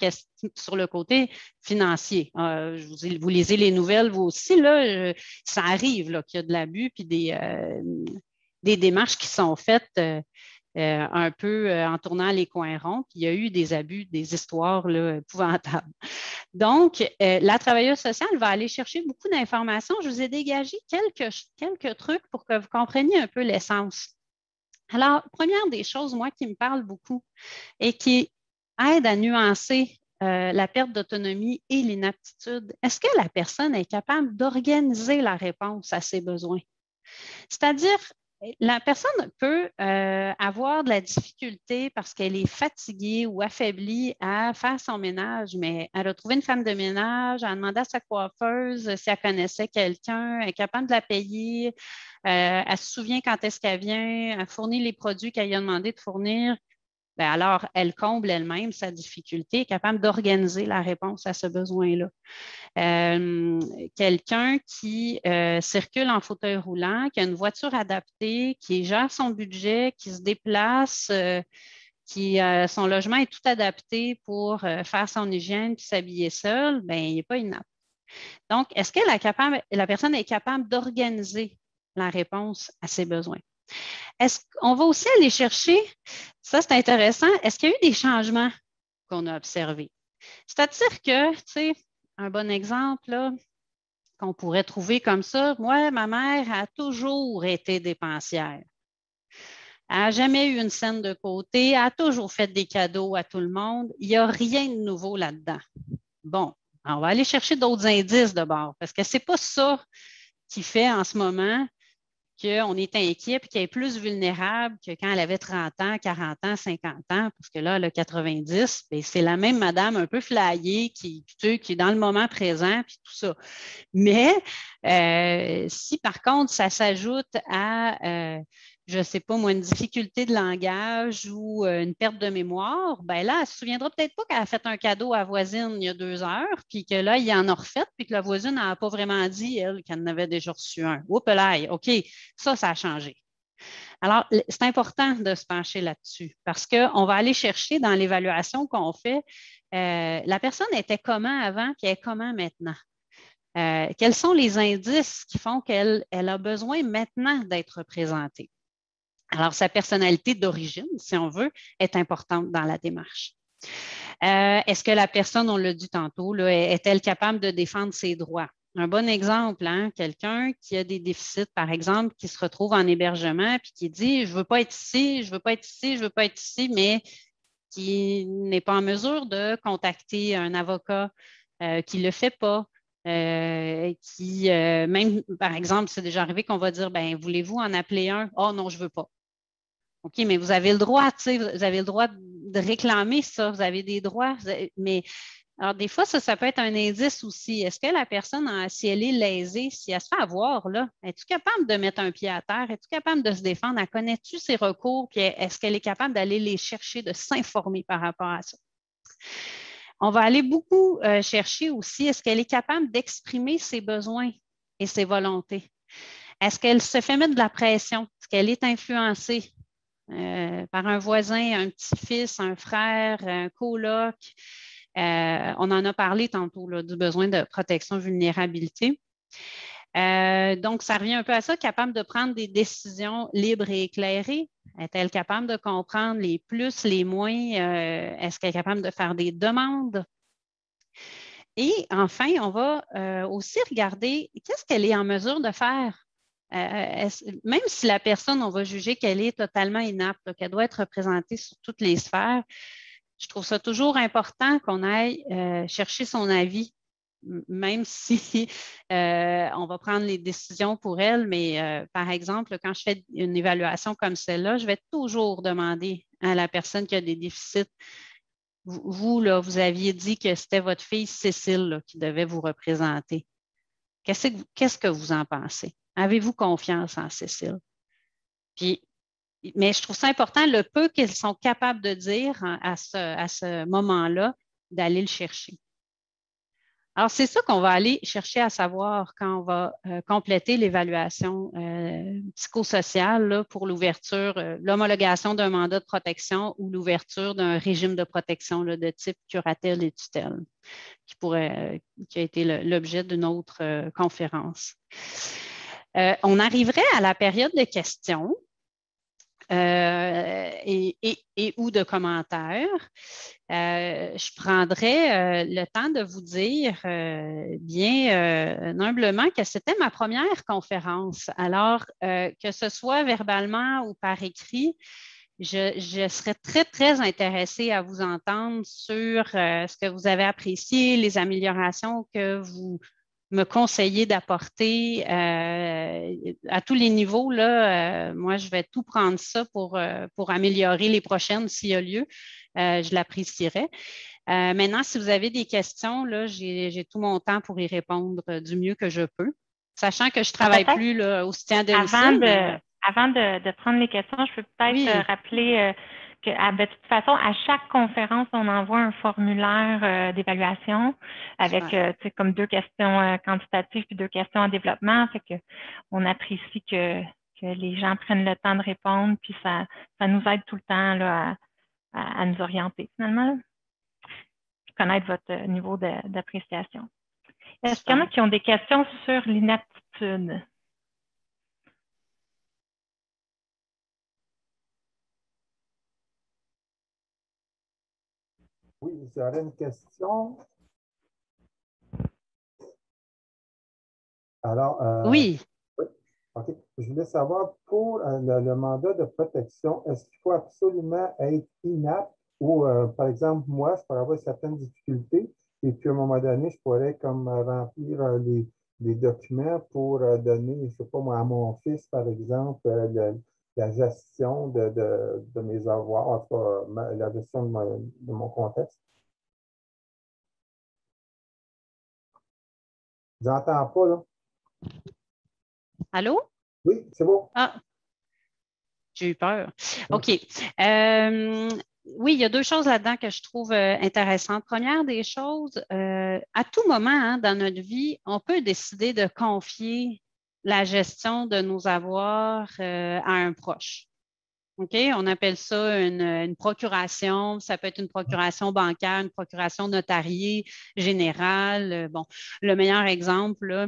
sur le côté financier. Vous lisez les nouvelles, vous aussi, là, ça arrive là, qu'il y a de l'abus puis des démarches qui sont faites un peu en tournant les coins ronds. Puis il y a eu des abus, des histoires là, épouvantables. Donc, la travailleuse sociale va aller chercher beaucoup d'informations. Je vous ai dégagé quelques trucs pour que vous compreniez un peu l'essence. Alors, première des choses, moi, qui me parle beaucoup et qui aide à nuancer la perte d'autonomie et l'inaptitude, est-ce que la personne est capable d'organiser la réponse à ses besoins? C'est-à-dire, la personne peut avoir de la difficulté parce qu'elle est fatiguée ou affaiblie à faire son ménage, mais elle a trouvé une femme de ménage, elle a demandé à sa coiffeuse si elle connaissait quelqu'un, elle est capable de la payer, elle se souvient quand est-ce qu'elle vient, elle fournit les produits qu'elle lui a demandé de fournir. Bien, alors, elle comble elle-même sa difficulté, est capable d'organiser la réponse à ce besoin-là. Quelqu'un qui circule en fauteuil roulant, qui a une voiture adaptée, qui gère son budget, qui se déplace, son logement est tout adapté pour faire son hygiène puis s'habiller seul, bien, il n'est pas inapte. Donc, est-ce que la personne est capable d'organiser la réponse à ses besoins? On va aussi aller chercher, ça c'est intéressant, est-ce qu'il y a eu des changements qu'on a observés? C'est-à-dire que, tu sais, un bon exemple là, qu'on pourrait trouver comme ça, moi, ma mère a toujours été dépensière. Elle n'a jamais eu une scène de côté, elle a toujours fait des cadeaux à tout le monde. Il n'y a rien de nouveau là-dedans. Bon, on va aller chercher d'autres indices d'abord, parce que ce n'est pas ça qui fait en ce moment qu'on est inquiet et qu'elle est plus vulnérable que quand elle avait 30 ans, 40 ans, 50 ans, parce que là, elle a 90, bien, c'est la même madame un peu flyée qui est dans le moment présent puis tout ça. Mais si par contre, ça s'ajoute à, je ne sais pas moi, une difficulté de langage ou une perte de mémoire, bien là, elle ne se souviendra peut-être pas qu'elle a fait un cadeau à la voisine il y a 2 heures, puis que là, il en a refait, puis que la voisine n'a pas vraiment dit, elle, qu'elle en avait déjà reçu un. Oups là, OK, ça a changé. Alors, c'est important de se pencher là-dessus parce qu'on va aller chercher dans l'évaluation qu'on fait, la personne était comment avant, puis elle est comment maintenant? Quels sont les indices qui font qu'elle a besoin maintenant d'être représentée? Alors, sa personnalité d'origine, si on veut, est importante dans la démarche. Est-ce que la personne, on l'a dit tantôt, là, est-elle capable de défendre ses droits? Un bon exemple, hein, quelqu'un qui a des déficits, par exemple, qui se retrouve en hébergement puis qui dit « je ne veux pas être ici, je ne veux pas être ici, je ne veux pas être ici », mais qui n'est pas en mesure de contacter un avocat, qui ne le fait pas, même, par exemple, c'est déjà arrivé qu'on va dire « ben voulez-vous en appeler un? » « Oh non, je ne veux pas. » OK, mais vous avez le droit, tu sais, vous avez le droit de réclamer ça, vous avez des droits, mais alors des fois, ça peut être un indice aussi. Est-ce que la personne, si elle est lésée, si elle se fait avoir, là, es-tu capable de mettre un pied à terre? Es-tu capable de se défendre? Elle connaît-tu ses recours? Puis est-ce qu'elle est capable d'aller les chercher, de s'informer par rapport à ça? On va aller beaucoup chercher aussi, est-ce qu'elle est capable d'exprimer ses besoins et ses volontés? Est-ce qu'elle se fait mettre de la pression? Est-ce qu'elle est influencée par un voisin, un petit-fils, un frère, un coloc? On en a parlé tantôt là, du besoin de protection vulnérabilité. Donc, ça revient un peu à ça, capable de prendre des décisions libres et éclairées. Est-elle capable de comprendre les plus, les moins? Est-ce qu'elle est capable de faire des demandes? Et enfin, on va aussi regarder qu'est-ce qu'elle est en mesure de faire. Même si la personne, on va juger qu'elle est totalement inapte, qu'elle doit être représentée sur toutes les sphères, je trouve ça toujours important qu'on aille chercher son avis, même si on va prendre les décisions pour elle. Mais par exemple, quand je fais une évaluation comme celle-là, je vais toujours demander à la personne qui a des déficits. Vous, là, vous aviez dit que c'était votre fille Cécile là, qui devait vous représenter. Qu'est-ce que vous en pensez? Avez-vous confiance en Cécile? Mais je trouve ça important, le peu qu'ils sont capables de dire à ce moment-là, d'aller le chercher. Alors, c'est ça qu'on va aller chercher à savoir quand on va compléter l'évaluation psychosociale là, pour l'ouverture, l'homologation d'un mandat de protection ou l'ouverture d'un régime de protection là, de type curatelle et tutelle, qui a été l'objet d'une autre conférence. On arriverait à la période de questions. Et ou de commentaires. Je prendrai le temps de vous dire bien humblement que c'était ma première conférence. Alors, que ce soit verbalement ou par écrit, je serais très, très intéressée à vous entendre sur ce que vous avez apprécié, les améliorations que vous me conseiller d'apporter à tous les niveaux. Là, moi, je vais tout prendre ça pour améliorer les prochaines s'il y a lieu. Je l'apprécierais. Maintenant, si vous avez des questions, là, j'ai tout mon temps pour y répondre du mieux que je peux, sachant que je ne travaille plus là, au soutien de domicile. Avant de prendre les questions, je peux peut-être rappeler que de toute façon, à chaque conférence, on envoie un formulaire d'évaluation avec comme 2 questions quantitatives puis 2 questions en développement. Fait que on apprécie que les gens prennent le temps de répondre, puis ça nous aide tout le temps là, à nous orienter finalement, puis connaître votre niveau d'appréciation. Est-ce qu'il y en a qui ont des questions sur l'inaptitude? Oui, j'aurais une question. Alors, oui. OK. Je voulais savoir, pour le mandat de protection, est-ce qu'il faut absolument être inapte ou, par exemple, moi, je pourrais avoir certaines difficultés et puis, à un moment donné, je pourrais comme remplir les documents pour donner, je ne sais pas moi, à mon fils, par exemple, la gestion de mes avoirs, en tout cas, la gestion de mon contexte. J'entends pas, là. Allô? Oui, c'est bon. Ah, j'ai eu peur. OK. Oui, il y a 2 choses là-dedans que je trouve intéressantes. Première des choses, à tout moment dans notre vie, on peut décider de confier la gestion de nos avoirs à un proche. OK? On appelle ça une procuration. Ça peut être une procuration bancaire, une procuration notariée générale. Bon, le meilleur exemple, là,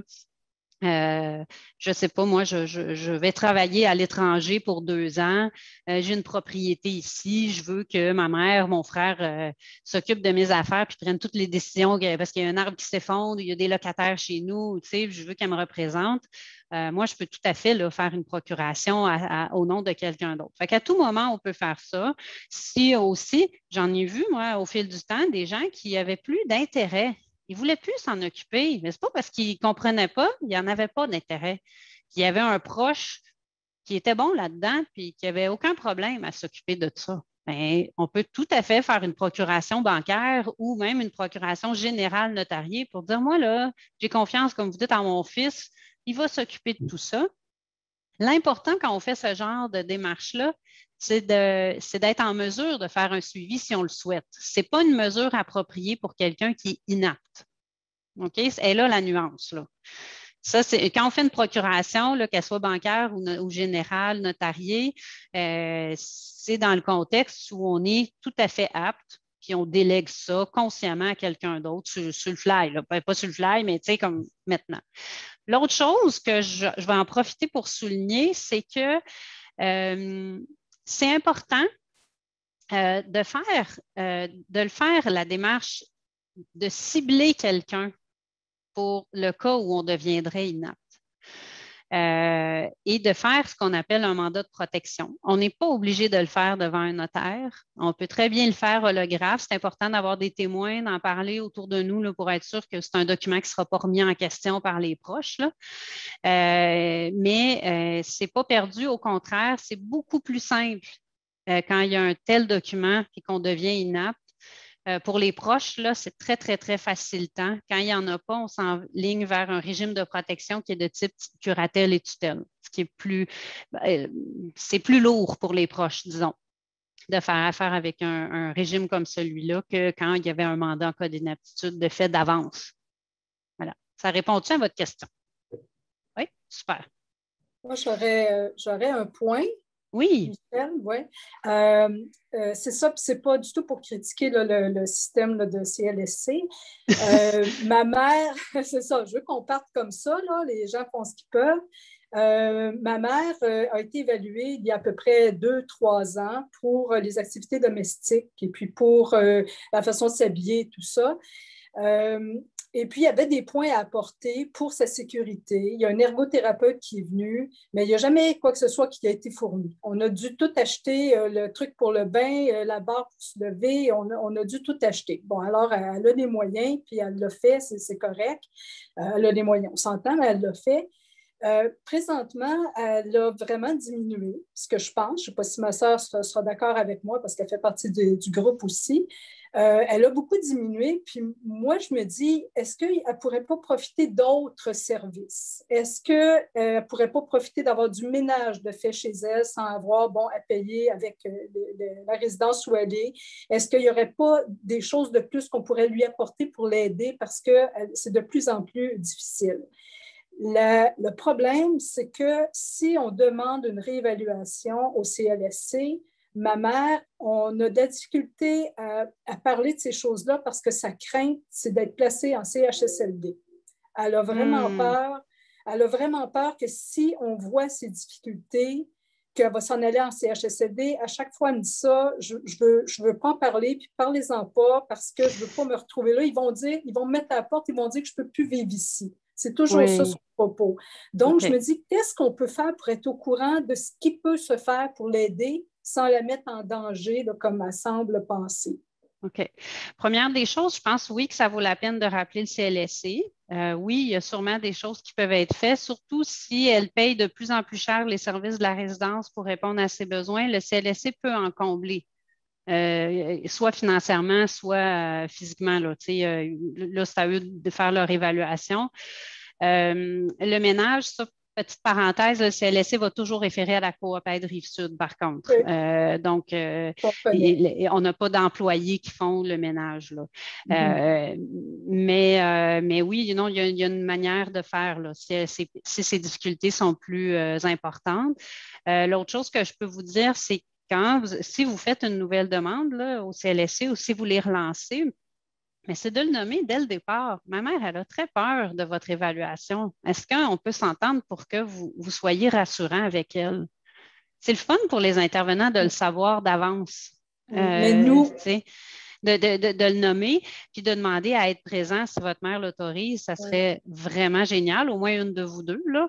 Je ne sais pas, moi, je vais travailler à l'étranger pour 2 ans. J'ai une propriété ici. Je veux que ma mère, mon frère s'occupent de mes affaires puis prennent toutes les décisions parce qu'il y a un arbre qui s'effondre, il y a des locataires chez nous, tu sais, je veux qu'elle me représente. Moi, je peux tout à fait là, faire une procuration au nom de quelqu'un d'autre. Fait qu'à tout moment, on peut faire ça. Si aussi, j'en ai vu, moi, au fil du temps, des gens qui n'avaient plus d'intérêt. Ils ne voulaient plus s'en occuper. Mais ce n'est pas parce qu'ils ne comprenaient pas, il n'y en avait pas d'intérêt. Il y avait un proche qui était bon là-dedans puis qui n'avait aucun problème à s'occuper de ça. Bien, on peut tout à fait faire une procuration bancaire ou même une procuration générale notariée pour dire, moi, là, j'ai confiance, comme vous dites, en mon fils, il va s'occuper de tout ça. L'important quand on fait ce genre de démarche-là, c'est d'être en mesure de faire un suivi si on le souhaite. Ce n'est pas une mesure appropriée pour quelqu'un qui est inapte. OK? C'est là la nuance. Là. Ça, c'est quand on fait une procuration, qu'elle soit bancaire ou générale, notariée, c'est dans le contexte où on est tout à fait apte, puis on délègue ça consciemment à quelqu'un d'autre sur le fly. Là. Pas sur le fly, mais tu sais, comme maintenant. L'autre chose que je vais en profiter pour souligner, c'est que c'est important de le faire, la démarche de cibler quelqu'un pour le cas où on deviendrait inapte. Et de faire ce qu'on appelle un mandat de protection. On n'est pas obligé de le faire devant un notaire. On peut très bien le faire holographe. C'est important d'avoir des témoins, d'en parler autour de nous là, pour être sûr que c'est un document qui ne sera pas remis en question par les proches. Là. Mais ce n'est pas perdu. Au contraire, c'est beaucoup plus simple quand il y a un tel document et qu'on devient inapte. Pour les proches, là, c'est très, très, très facilitant. Quand il n'y en a pas, on s'enligne vers un régime de protection qui est de type curatelle et tutelle, ce qui est c'est plus lourd pour les proches, disons, de faire affaire avec un régime comme celui-là que quand il y avait un mandat en cas d'inaptitude de fait d'avance. Voilà. Ça répond-tu à votre question? Oui, super. Moi, j'aurais un point. Oui. Michel, oui. C'est ça, puis c'est pas du tout pour critiquer là, le système là, de CLSC. Ma mère, c'est ça, je veux qu'on parte comme ça, là, les gens font ce qu'ils peuvent. Ma mère a été évaluée il y a à peu près 2-3 ans pour les activités domestiques et puis pour la façon de s'habiller, tout ça. Et puis, il y avait des points à apporter pour sa sécurité. Il y a un ergothérapeute qui est venu, mais il n'y a jamais quoi que ce soit qui a été fourni. On a dû tout acheter, le truc pour le bain, la barre pour se lever, on a dû tout acheter. Bon, alors, elle a des moyens, puis elle l'a fait, c'est correct. Elle a des moyens, on s'entend, mais elle l'a fait. Présentement, elle a vraiment diminué, ce que je pense. Je ne sais pas si ma sœur sera d'accord avec moi parce qu'elle fait partie du groupe aussi. Elle a beaucoup diminué. Puis moi, je me dis, est-ce qu'elle ne pourrait pas profiter d'autres services? Est-ce qu'elle ne pourrait pas profiter d'avoir du ménage de fait chez elle sans avoir à payer avec la résidence où elle est? Est-ce qu'il n'y aurait pas des choses de plus qu'on pourrait lui apporter pour l'aider parce que c'est de plus en plus difficile? Le problème, c'est que si on demande une réévaluation au CLSC, ma mère, on a de la difficulté à parler de ces choses-là parce que sa crainte, c'est d'être placée en CHSLD. Elle a vraiment peur. Elle a vraiment peur que si on voit ces difficultés, qu'elle va s'en aller en CHSLD. À chaque fois, elle me dit ça, je veux pas en parler, puis parlez-en pas parce que je veux pas me retrouver là. Ils vont me mettre à la porte, ils vont dire que je peux plus vivre ici. C'est toujours ça son propos. Donc, je me dis, qu'est-ce qu'on peut faire pour être au courant de ce qui peut se faire pour l'aider sans la mettre en danger, là, comme elle semble penser? OK. Première des choses, je pense, oui, que ça vaut la peine de rappeler le CLSC. Oui, il y a sûrement des choses qui peuvent être faites, surtout si elle paye de plus en plus cher les services de la résidence pour répondre à ses besoins. Le CLSC peut en combler. Soit financièrement, soit physiquement. Là, là, c'est à eux de faire leur évaluation. Le ménage, ça, petite parenthèse, le CLSC va toujours référer à la coop aide Rive-Sud, par contre. Oui. Donc, on n'a pas d'employés qui font le ménage. Là. Mais oui, il y a une manière de faire là, si ces difficultés sont plus importantes. L'autre chose que je peux vous dire, c'est si vous faites une nouvelle demande là, au CLSC ou si vous les relancez, Mais c'est de le nommer dès le départ. Ma mère, elle a très peur de votre évaluation. Est-ce qu'on peut s'entendre pour que vous soyez rassurant avec elle? C'est le fun pour les intervenants de le savoir d'avance. Mais nous, de le nommer, puis de demander à être présent si votre mère l'autorise, ça serait vraiment génial, au moins une de vous deux, là.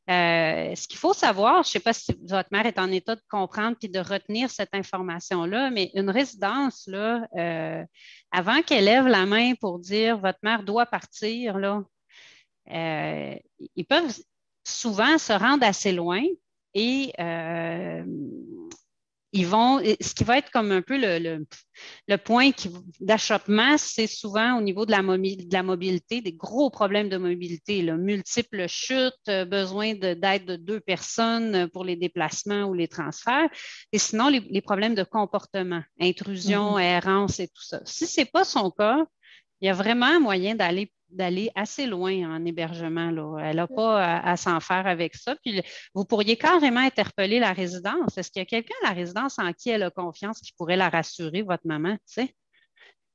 Ce qu'il faut savoir, je ne sais pas si votre mère est en état de comprendre puis de retenir cette information-là, mais une résidence, là, avant qu'elle lève la main pour dire votre mère doit partir, là, ils peuvent souvent se rendre assez loin et ce qui va être comme un peu le point d'achoppement, c'est souvent au niveau de la mobilité, des gros problèmes de mobilité, là, multiples chutes, besoin d'aide de 2 personnes pour les déplacements ou les transferts, et sinon les problèmes de comportement, intrusion, errance et tout ça. Si ce n'est pas son cas, il y a vraiment moyen d'aller assez loin en hébergement, là. Elle n'a pas à s'en faire avec ça. Puis vous pourriez carrément interpeller la résidence. Est-ce qu'il y a quelqu'un à la résidence en qui elle a confiance qui pourrait la rassurer, votre maman? Tu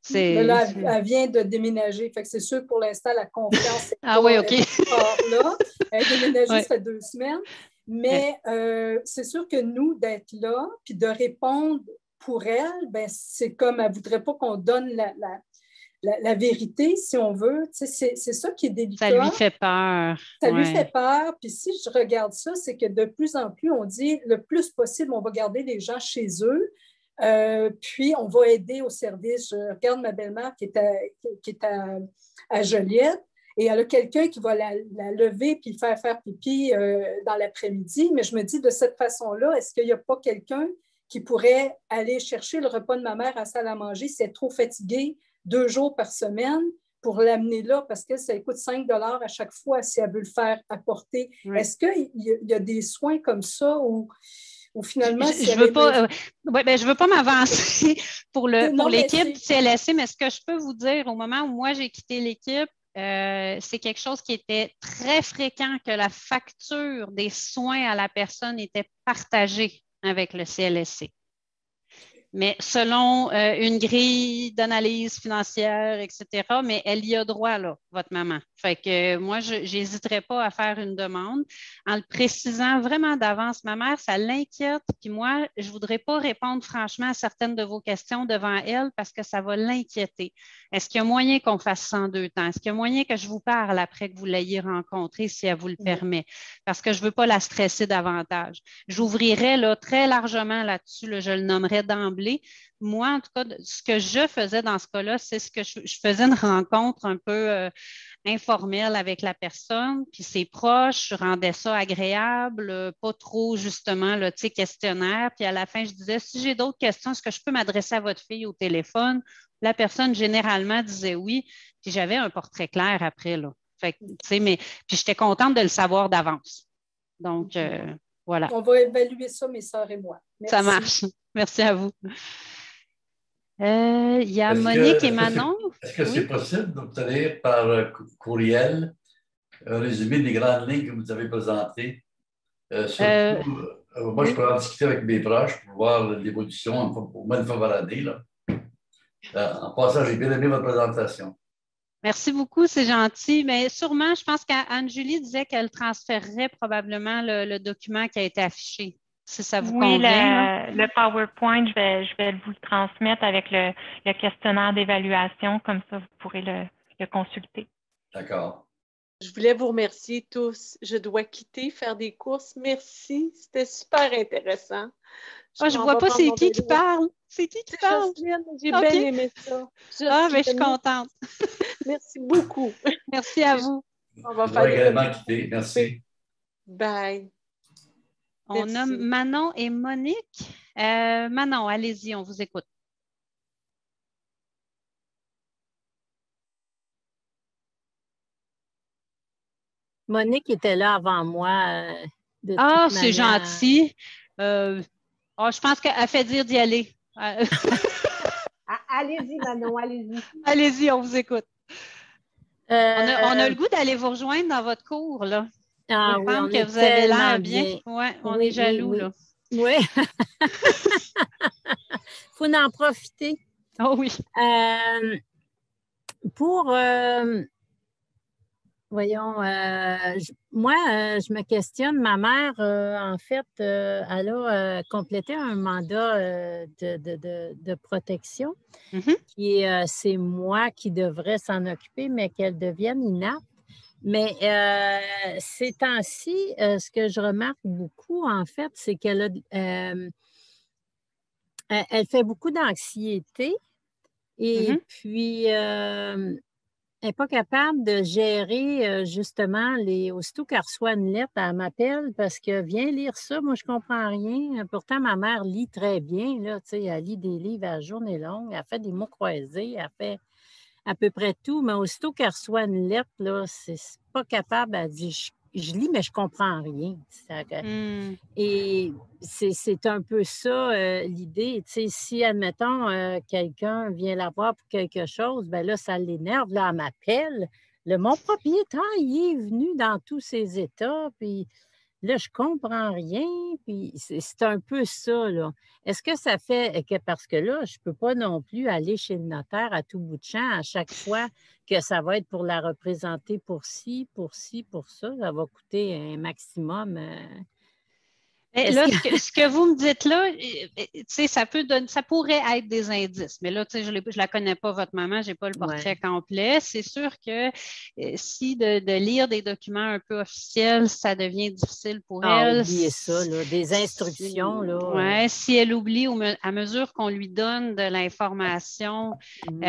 sais? Là, elle vient de déménager. Fait que c'est sûr que pour l'instant, la confiance est oui, OK. là. Elle a déménagé, ça fait 2 semaines. Mais c'est sûr que nous, d'être là, puis de répondre pour elle, ben, c'est comme elle ne voudrait pas qu'on donne la vérité, si on veut. C'est ça qui est délicat. Ça lui fait peur. Ça lui fait peur. Puis si je regarde ça, c'est que de plus en plus, on dit le plus possible, on va garder les gens chez eux. Puis on va aider au service. Je regarde ma belle-mère qui est à Joliette et elle a quelqu'un qui va la lever puis faire pipi dans l'après-midi. Mais je me dis, de cette façon-là, est-ce qu'il n'y a pas quelqu'un qui pourrait aller chercher le repas de ma mère à la salle à manger si elle est trop fatiguée 2 jours par semaine pour l'amener là parce que ça coûte 5 $ à chaque fois si elle veut le faire apporter. Oui. Est-ce qu'il y a des soins comme ça ou finalement... Je ne veux pas m'avancer pour l'équipe du CLSC, mais ce que je peux vous dire, au moment où moi j'ai quitté l'équipe, c'est quelque chose qui était très fréquent que la facture des soins à la personne était partagée avec le CLSC. Mais selon une grille d'analyse financière, etc., mais elle y a droit, là, votre maman. Fait que moi, je n'hésiterai pas à faire une demande en le précisant vraiment d'avance. Ma mère, ça l'inquiète, puis moi, je ne voudrais pas répondre franchement à certaines de vos questions devant elle parce que ça va l'inquiéter. Est-ce qu'il y a moyen qu'on fasse ça en 2 temps? Est-ce qu'il y a moyen que je vous parle après que vous l'ayez rencontrée, si elle vous le permet? Parce que je ne veux pas la stresser davantage. J'ouvrirai là, très largement là-dessus, là, je le nommerai d'emblée. Moi, en tout cas, ce que je faisais dans ce cas-là, c'est ce que je faisais une rencontre un peu informelle avec la personne, puis ses proches, je rendais ça agréable, pas trop justement le questionnaire. Puis à la fin, je disais, si j'ai d'autres questions, est-ce que je peux m'adresser à votre fille au téléphone? La personne généralement disait oui, puis j'avais un portrait clair après, là. Fait que, puis j'étais contente de le savoir d'avance. Donc, voilà. On va évaluer ça, mes sœurs et moi. Merci. Ça marche. Merci à vous. Il y a Monique et Manon. Est-ce que c'est possible d'obtenir par courriel un résumé des grandes lignes que vous avez présentées? Surtout, moi, je pourrais en discuter avec mes proches pour voir l'évolution au moins une fois par année. Là. En passant, j'ai bien aimé votre présentation. Merci beaucoup, c'est gentil. Mais sûrement, je pense qu'Anne-Julie disait qu'elle transférerait probablement le document qui a été affiché. Si ça vous convient. Le PowerPoint, je vais vous le transmettre avec le questionnaire d'évaluation, comme ça vous pourrez le consulter. D'accord. Je voulais vous remercier tous. Je dois quitter, faire des courses. Merci, c'était super intéressant. Je ne vois pas c'est qui parle. C'est qui parle? Jocelyne, j'ai bien aimé ça. Mais je suis contente. Merci beaucoup. Merci à vous. On va faire également quitter. Merci. Bye. On a Manon et Monique. Manon, allez-y, on vous écoute. Monique était là avant moi. C'est gentil. Je pense qu'elle fait dire d'y aller. Allez-y, Manon, allez-y. Allez-y, on vous écoute. On a le goût d'aller vous rejoindre dans votre cours, là. Ah oui, on que est vous avez l'air bien. Ouais, on est jaloux, là. Oui. Il faut en profiter. Oh oui. pour, voyons, moi, je me questionne. Ma mère, en fait, elle a complété un mandat de protection qui est, c'est moi qui devrais s'en occuper, mais qu'elle devienne inapte. Mais ces temps-ci, ce que je remarque beaucoup, en fait, c'est qu'elle elle fait beaucoup d'anxiété et puis elle n'est pas capable de gérer justement aussitôt qu'elle reçoit une lettre, elle m'appelle parce que viens lire ça, moi je ne comprends rien. Pourtant, ma mère lit très bien, là, elle lit des livres à journée longue, elle fait des mots croisés, elle fait à peu près tout, mais aussitôt qu'elle reçoit une lettre, là, c'est pas capable, elle dit je lis, mais je ne comprends rien. Et c'est un peu ça l'idée. Si, admettons, quelqu'un vient la voir pour quelque chose, bien là, ça l'énerve. Là, elle m'appelle. Mon propriétaire, il est venu dans tous ses états, puis là, je ne comprends rien, puis c'est un peu ça, là. Est-ce que ça fait que, parce que là, je ne peux pas non plus aller chez le notaire à tout bout de champ à chaque fois que ça va être pour la représenter pour ci, pour ça, ça va coûter un maximum. Là, ce que vous me dites là, ça pourrait être des indices, mais là, je ne la connais pas, votre maman, je n'ai pas le portrait complet. C'est sûr que si de lire des documents un peu officiels, ça devient difficile pour elle. Oubliez ça, là, des instructions. Oui, si elle oublie à mesure qu'on lui donne de l'information, puis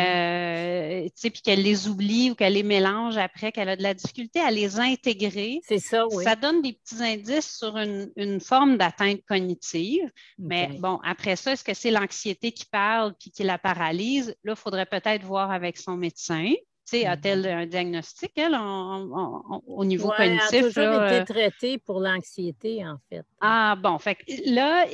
qu'elle les oublie ou qu'elle les mélange après, qu'elle a de la difficulté à les intégrer, c'est ça, oui. Ça donne des petits indices sur une forme d'atteinte cognitive. Mais bon, après ça, est-ce que c'est l'anxiété qui parle puis qui la paralyse? Là, il faudrait peut-être voir avec son médecin. A-t-elle un diagnostic, elle, au niveau cognitif? Elle a toujours été traitée pour l'anxiété, en fait. Ah, bon. Fait que là,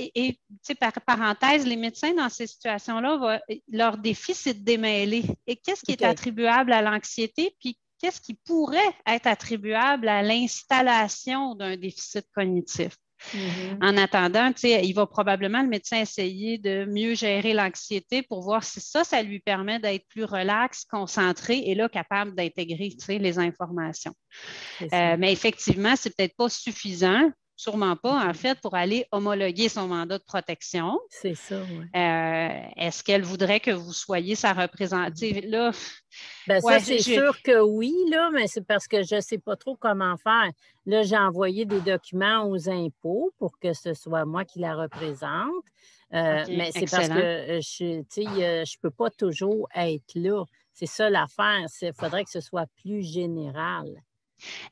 par parenthèse, les médecins dans ces situations-là, leur défi, c'est de démêler. Et qu'est-ce qui est attribuable à l'anxiété? Puis qu'est-ce qui pourrait être attribuable à l'installation d'un déficit cognitif? En attendant, il va probablement, le médecin, essayer de mieux gérer l'anxiété pour voir si ça lui permet d'être plus relax, concentré et là, capable d'intégrer les informations. Mais effectivement, ce n'est peut-être pas suffisant. Sûrement pas, en fait, pour aller homologuer son mandat de protection. C'est ça, oui. Est-ce qu'elle voudrait que vous soyez sa représentante? Là, ça, c'est sûr que oui, là, mais c'est parce que je ne sais pas trop comment faire. Là, j'ai envoyé des documents aux impôts pour que ce soit moi qui la représente. Mais c'est parce que je ne peux pas toujours être là. C'est ça l'affaire. Il faudrait que ce soit plus général.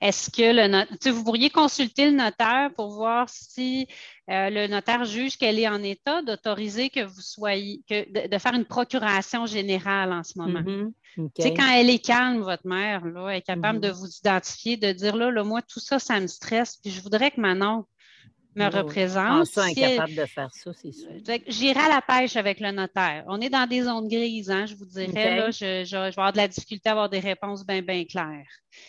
Est-ce que vous pourriez consulter le notaire pour voir si le notaire juge qu'elle est en état d'autoriser que vous soyez, de faire une procuration générale en ce moment? Quand elle est calme, votre mère, là, elle est capable de vous identifier, de dire là, moi, tout ça, ça me stresse, puis je voudrais que Manon me représente. Je suis incapable de faire ça, c'est sûr. J'irai à la pêche avec le notaire. On est dans des zones grises, hein, je vous dirais. Là, je vais avoir de la difficulté à avoir des réponses bien, bien claires.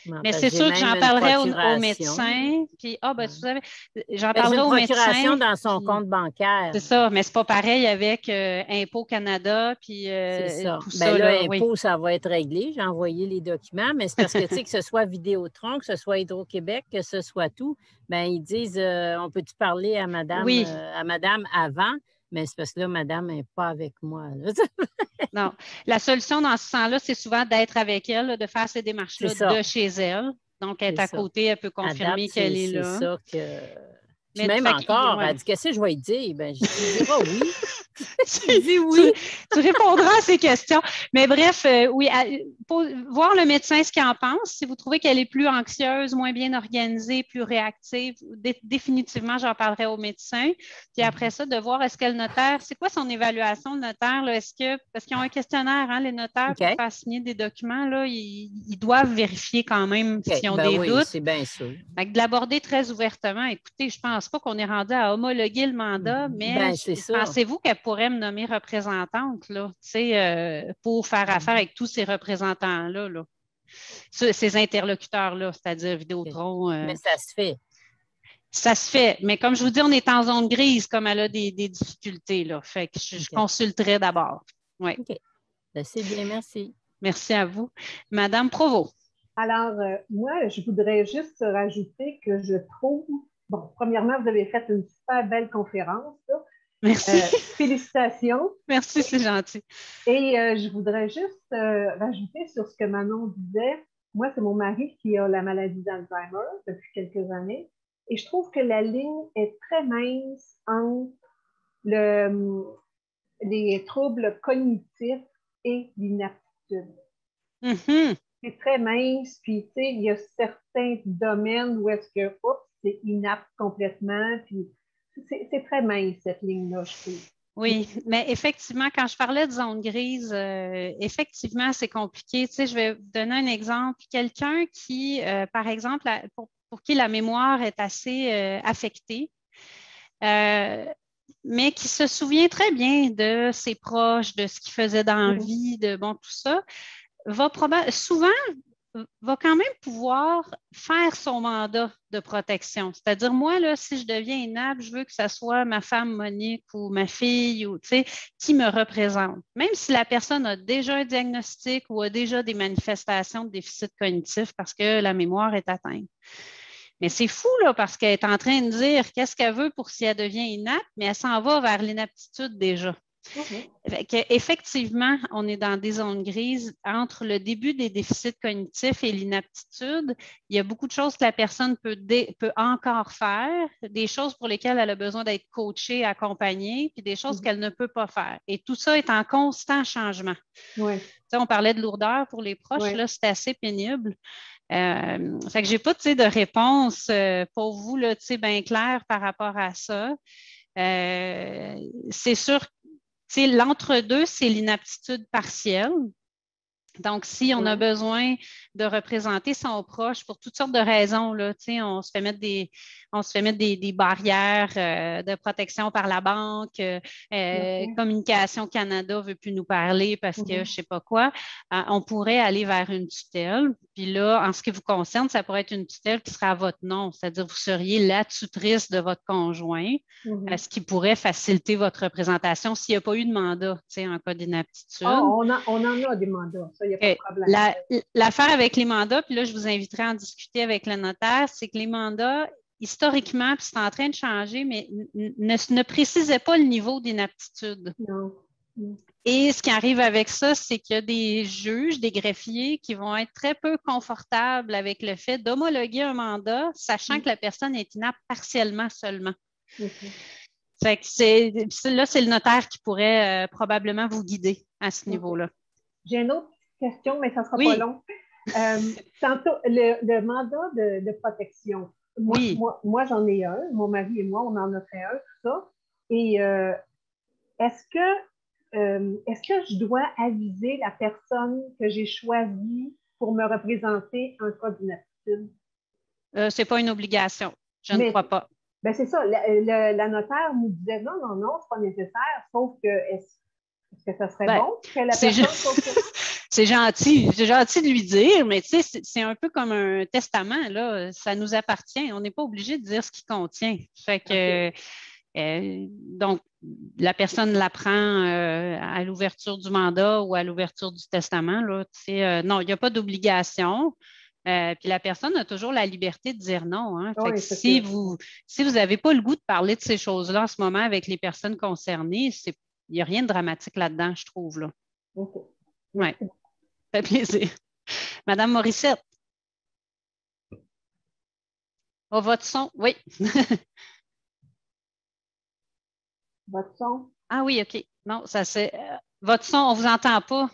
Mais c'est sûr que j'en parlerai au médecin. Puis, j'en parlerai au médecin. Une procuration dans son compte bancaire. C'est ça, mais c'est pas pareil avec Impôts Canada. Puis, tout ça. Impôts, ça va être réglé. J'ai envoyé les documents, mais c'est parce que, que ce soit Vidéotron, que ce soit Hydro-Québec, que ce soit tout, ils disent, on peut-tu parler à madame, avant? Mais c'est parce que là, madame n'est pas avec moi. Non. La solution dans ce sens-là, c'est souvent d'être avec elle, de faire ces démarches-là de chez elle. Donc, être à côté, elle peut confirmer qu'elle est là. C'est ça que... Puis même encore, elle dit, qu'est-ce que je vais lui dire? Je dirai oui. Tu dis oui. Tu répondras à ces questions. Mais bref, oui, voir le médecin ce qu'il en pense. Si vous trouvez qu'elle est plus anxieuse, moins bien organisée, plus réactive, définitivement, j'en parlerai au médecin. Puis après ça, de voir est-ce que le notaire, c'est quoi son évaluation, le notaire? Là, parce qu'ils ont un questionnaire, hein, les notaires, pour faire signer des documents, là, ils doivent vérifier quand même s'ils ont des doutes. C'est bien sûr. De l'aborder très ouvertement. Écoutez, je ne pense pas qu'on est rendu à homologuer le mandat, mais pensez-vous qu'elle pourrait me nommer représentante là, pour faire affaire avec tous ces représentants-là, là, ces interlocuteurs-là, c'est-à-dire Vidéotron. Mais ça se fait. Ça se fait. Mais comme je vous dis, on est en zone grise, comme elle a des difficultés. Là. Fait que je consulterai d'abord. Ouais. OK. C'est bien, merci. Merci à vous. Madame Provost. Alors, moi, je voudrais juste rajouter que je trouve, bon, premièrement, vous avez fait une super belle conférence, là. Merci. Félicitations. Merci, c'est gentil. Et je voudrais juste rajouter sur ce que Manon disait. Moi, c'est mon mari qui a la maladie d'Alzheimer depuis quelques années. Et je trouve que la ligne est très mince entre les troubles cognitifs et l'inaptitude. Mm-hmm. C'est très mince, puis tu sais, il y a certains domaines où est-ce que, oups, c'est inapte complètement, puis c'est très mince cette ligne-là, je trouve. Oui, mais effectivement, quand je parlais de zone grise, effectivement, c'est compliqué. Tu sais, je vais vous donner un exemple. Quelqu'un qui, par exemple, pour qui la mémoire est assez affectée, mais qui se souvient très bien de ses proches, de ce qu'il faisait dans la vie, de bon, tout ça, souvent va quand même pouvoir faire son mandat de protection. C'est-à-dire, moi, là, si je deviens inapte, je veux que ce soit ma femme Monique ou ma fille ou, qui me représente. Même si la personne a déjà un diagnostic ou a déjà des manifestations de déficit cognitif parce que la mémoire est atteinte. Mais c'est fou, là, parce qu'elle est en train de dire qu'est-ce qu'elle veut pour si elle devient inapte, mais elle s'en va vers l'inaptitude déjà. Effectivement, on est dans des zones grises entre le début des déficits cognitifs et l'inaptitude. Il y a beaucoup de choses que la personne peut encore faire, des choses pour lesquelles elle a besoin d'être coachée, accompagnée, puis des choses qu'elle ne peut pas faire. Et tout ça est en constant changement. On parlait de lourdeur pour les proches, là, c'est assez pénible. Fait que je n'ai pas de réponse pour vous là, bien claire par rapport à ça. C'est sûr que l'entre-deux, c'est l'inaptitude partielle. Donc, si on a besoin de représenter son proche pour toutes sortes de raisons, là, on se fait mettre des barrières de protection par la banque, Communication Canada ne veut plus nous parler parce que je ne sais pas quoi, on pourrait aller vers une tutelle. Puis là, en ce qui vous concerne, ça pourrait être une tutelle qui sera à votre nom, c'est-à-dire vous seriez la tutrice de votre conjoint, ce qui pourrait faciliter votre représentation s'il n'y a pas eu de mandat en cas d'inaptitude. On en a des mandats. Il n'y a pas de problème. L'affaire avec les mandats, puis là, je vous inviterai à en discuter avec le notaire, c'est que les mandats, historiquement, puis c'est en train de changer, mais ne précisaient pas le niveau d'inaptitude. Non. Et ce qui arrive avec ça, c'est qu'il y a des juges, des greffiers qui vont être très peu confortables avec le fait d'homologuer un mandat, sachant que la personne est inapte partiellement seulement. Fait que là, c'est le notaire qui pourrait probablement vous guider à ce niveau-là. J'ai une autre question, mais ça ne sera pas long. Tantôt, le mandat de protection. Moi, j'en ai un. Mon mari et moi, on en a fait un, tout ça. Et est-ce que je dois aviser la personne que j'ai choisie pour me représenter en cas d'inaptitude? Ce n'est pas une obligation. Je ne crois pas. Ben c'est ça. La notaire nous disait non, c'est pas nécessaire, sauf que est-ce que ça serait bon que la personne... C'est gentil de lui dire, mais tu sais, c'est un peu comme un testament, là. Ça nous appartient. On n'est pas obligé de dire ce qu'il contient. Fait que, donc, la personne l'apprend à l'ouverture du mandat ou à l'ouverture du testament, là. Non, il n'y a pas d'obligation. Puis la personne a toujours la liberté de dire non. Hein. Fait que si vous n'avez pas le goût de parler de ces choses-là en ce moment avec les personnes concernées, il n'y a rien de dramatique là-dedans, je trouve. Là. Oui, ça fait plaisir. Madame Morissette. Oh, votre son, oui. Votre son? Ah oui, OK. Non, ça c'est. Votre son, on ne vous entend pas.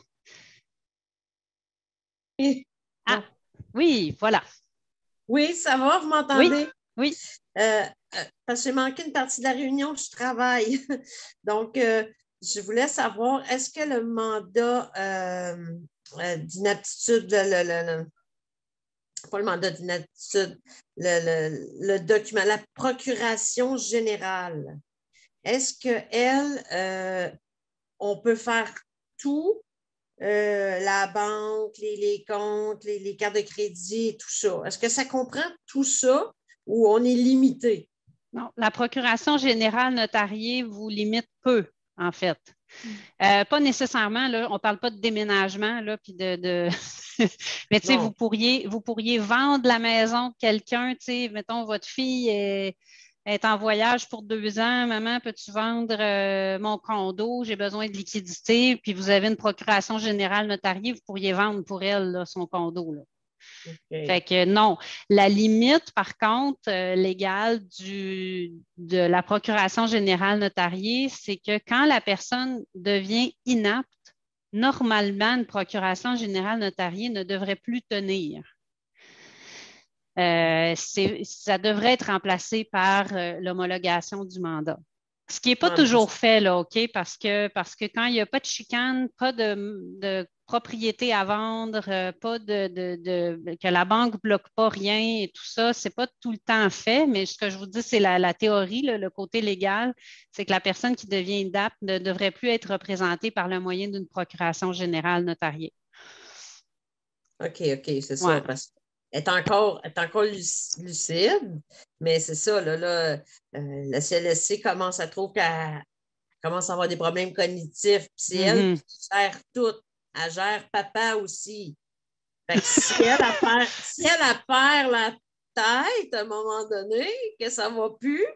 Ah. Oui, voilà. Oui, ça va, vous m'entendez? Oui. Parce que j'ai manqué une partie de la réunion, je travaille. Donc, je voulais savoir, est-ce que le mandat d'inaptitude, pas le mandat d'inaptitude, le document, la procuration générale, est-ce qu'elle, on peut faire tout? La banque, les comptes, les cartes de crédit et tout ça. Est-ce que ça comprend tout ça ou on est limité? Non, la procuration générale notariée vous limite peu, en fait. Pas nécessairement, là, on ne parle pas de déménagement, là, puis mais tu sais, vous pourriez vendre la maison de quelqu'un, tu sais, mettons, votre fille est en voyage pour 2 ans, maman, peux-tu vendre mon condo, j'ai besoin de liquidité, puis vous avez une procuration générale notariée, vous pourriez vendre pour elle là, son condo, là. Okay. Fait que non. La limite, par contre, légale de la procuration générale notariée, c'est que quand la personne devient inapte, normalement, une procuration générale notariée ne devrait plus tenir. Ça devrait être remplacé par l'homologation du mandat. Ce qui n'est pas toujours fait, là, OK? Parce que quand il n'y a pas de chicane, pas de propriété à vendre, pas que la banque ne bloque pas rien et tout ça, ce n'est pas tout le temps fait, mais ce que je vous dis, c'est la théorie, là, le côté légal, c'est que la personne qui devient inapte ne devrait plus être représentée par le moyen d'une procuration générale notariée. OK, c'est ça. Ouais. Parce est encore lucide, mais c'est ça, la CLSC commence à trouver qu'elle commence à avoir des problèmes cognitifs, puis c'est elle qui gère tout. Elle gère papa aussi. Fait que si elle perd la tête à un moment donné, que ça ne va plus,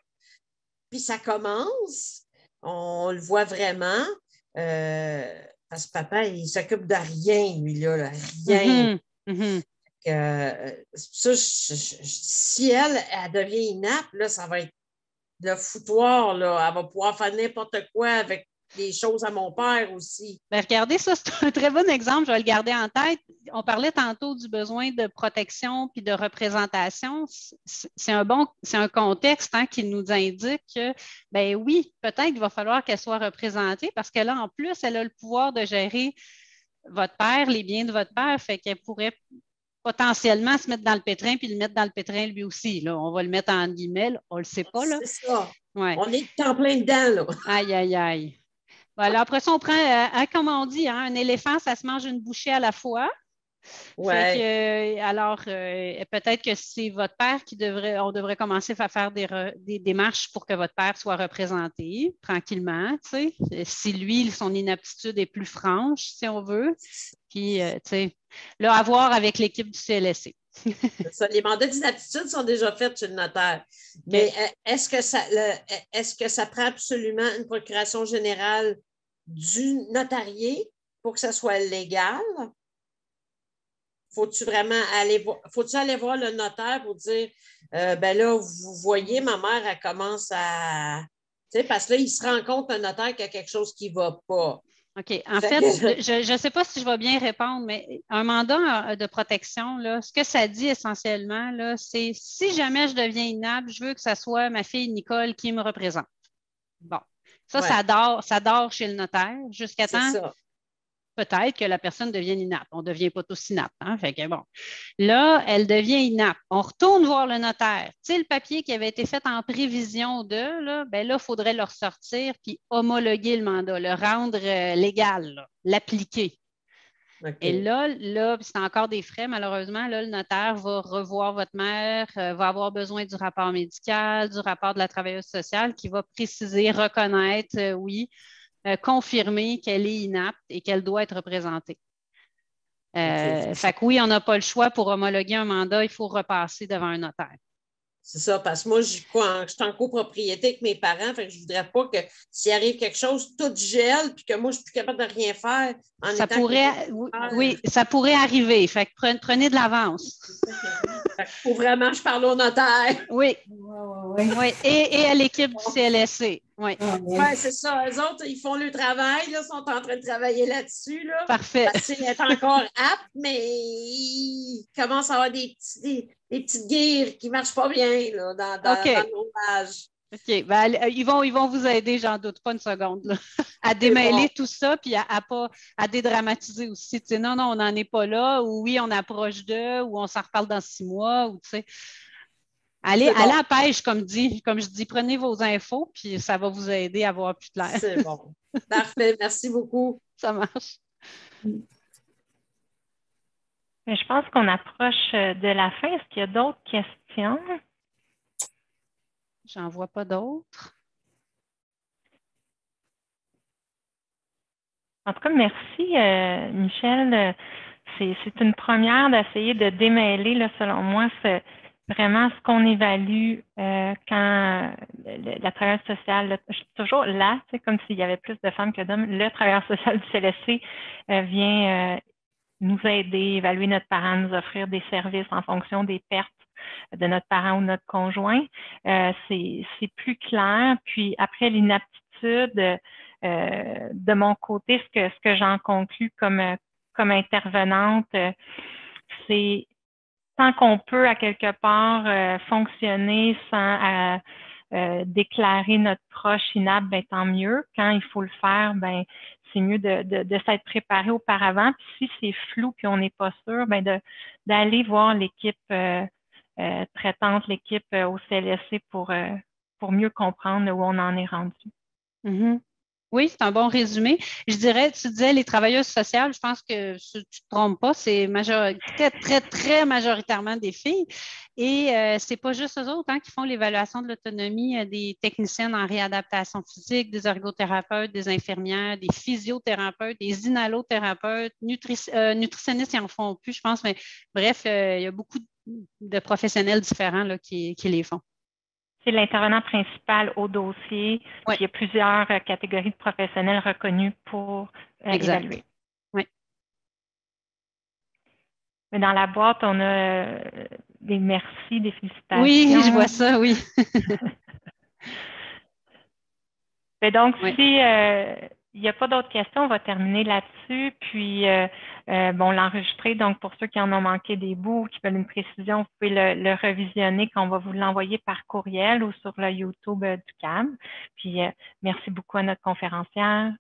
puis ça commence, on le voit vraiment, parce que papa, il s'occupe de rien, lui, là rien. Ça, si elle devient inapte, là, ça va être le foutoir, là. Elle va pouvoir faire n'importe quoi avec des choses à mon père aussi. Bien, regardez, ça, c'est un très bon exemple. Je vais le garder en tête. On parlait tantôt du besoin de protection puis de représentation. C'est un contexte qui nous indique que, ben oui, peut-être qu'il va falloir qu'elle soit représentée parce que là, en plus, elle a le pouvoir de gérer votre père, les biens de votre père, fait qu'elle pourrait potentiellement se mettre dans le pétrin puis le mettre dans le pétrin lui aussi. Là. On va le mettre en guillemets, là. On ne le sait pas. Là. C'est ça. Ouais. On est en plein dedans. Là. Aïe, aïe, aïe. Voilà, après ça, on prend, comme on dit, un éléphant, ça se mange une bouchée à la fois. Ouais. Alors, peut-être que c'est votre père on devrait commencer à faire des démarches pour que votre père soit représenté tranquillement, tu sais. Si lui, son inaptitude est plus franche, si on veut. Puis, tu sais, là, à voir avec l'équipe du CLSC. Ça, les mandats d'inaptitude sont déjà faits chez le notaire. Mais est-ce que ça prend absolument une procuration générale du notarié pour que ça soit légal? Faut-tu vraiment aller voir le notaire pour dire ben là, vous voyez, ma mère, elle commence à. Tu sais, parce que là, il se rend compte, le notaire, qu'il y a quelque chose qui ne va pas. OK. En fait, je ne sais pas si je vais bien répondre, mais un mandat de protection, là, ce que ça dit essentiellement, là, c'est si jamais je deviens inapte, je veux que ce soit ma fille Nicole qui me représente. Bon. Ça dort chez le notaire jusqu'à temps peut-être que la personne devienne inapte. On ne devient pas tous inaptes. Hein? Fait que bon. Là, elle devient inapte. On retourne voir le notaire. Tu sais, le papier qui avait été fait en prévision de, là, ben là, il faudrait le ressortir puis homologuer le mandat, le rendre légal, l'appliquer. Okay. Et là, c'est encore des frais, malheureusement. Là, le notaire va revoir votre mère, va avoir besoin du rapport médical, du rapport de la travailleuse sociale qui va préciser, reconnaître, oui, confirmer qu'elle est inapte et qu'elle doit être représentée. Fait que oui, on n'a pas le choix pour homologuer un mandat, il faut repasser devant un notaire. C'est ça, parce que moi, je suis en copropriété avec mes parents, fait que je ne voudrais pas que s'il arrive quelque chose, tout gèle, puis que moi, je ne suis plus capable de rien faire. Oui, ça pourrait arriver. Fait que prenez de l'avance. Il faut vraiment que je parle au notaire. Oui. Oui. Et à l'équipe du CLSC. Oui, c'est ça. Eux autres, ils font le travail, là, sont en train de travailler là-dessus. Là, parfait. Parce qu'il est encore apte, mais il commence à avoir des petites guires qui ne marchent pas bien là, dans l'ouvrage. OK. Ben, ils vont vous aider, j'en doute pas une seconde, là, à démêler tout ça puis à dédramatiser aussi. Tu sais, non, on n'en est pas là, ou oui, on approche d'eux, ou on s'en reparle dans 6 mois, ou tu sais. Allez à la pêche, comme je dis, prenez vos infos, puis ça va vous aider à voir plus clair. C'est bon. Parfait. Merci beaucoup. Ça marche. Mais je pense qu'on approche de la fin. Est-ce qu'il y a d'autres questions? J'en vois pas d'autres. En tout cas, merci, Michel. C'est une première d'essayer de démêler, là, selon moi, vraiment ce qu'on évalue quand la travailleuse sociale, je suis toujours là, c'est comme s'il y avait plus de femmes que d'hommes, le travailleur social du CLSC vient nous aider, évaluer notre parent, nous offrir des services en fonction des pertes de notre parent ou notre conjoint. C'est plus clair. Puis après l'inaptitude, de mon côté, ce que j'en conclus comme intervenante, c'est tant qu'on peut à quelque part fonctionner sans déclarer notre proche inapte, ben, tant mieux. Quand il faut le faire, ben, c'est mieux de s'être préparé auparavant. Puis si c'est flou puis on n'est pas sûr, ben, d'aller voir l'équipe traitante, l'équipe au CLSC pour mieux comprendre où on en est rendu. Mm-hmm. Oui, c'est un bon résumé. Je dirais, tu disais les travailleuses sociales, je pense que tu ne te trompes pas, c'est très, très, très majoritairement des filles. Et ce n'est pas juste eux autres qui font l'évaluation de l'autonomie, des techniciennes en réadaptation physique, des ergothérapeutes, des infirmières, des physiothérapeutes, des inhalothérapeutes, nutritionnistes, ils en font plus, je pense, mais bref, il y a beaucoup de professionnels différents là, qui les font. C'est l'intervenant principal au dossier. Oui. Il y a plusieurs catégories de professionnels reconnus pour évaluer. Oui. Mais dans la boîte, on a des merci, des félicitations. Oui, je vois ça, oui. Mais donc, si il n'y a pas d'autres questions, on va terminer là-dessus. Puis, l'enregistrer. Donc, pour ceux qui en ont manqué des bouts, qui veulent une précision, vous pouvez le revisionner quand on va vous l'envoyer par courriel ou sur le YouTube du CAM. Puis, merci beaucoup à notre conférencière.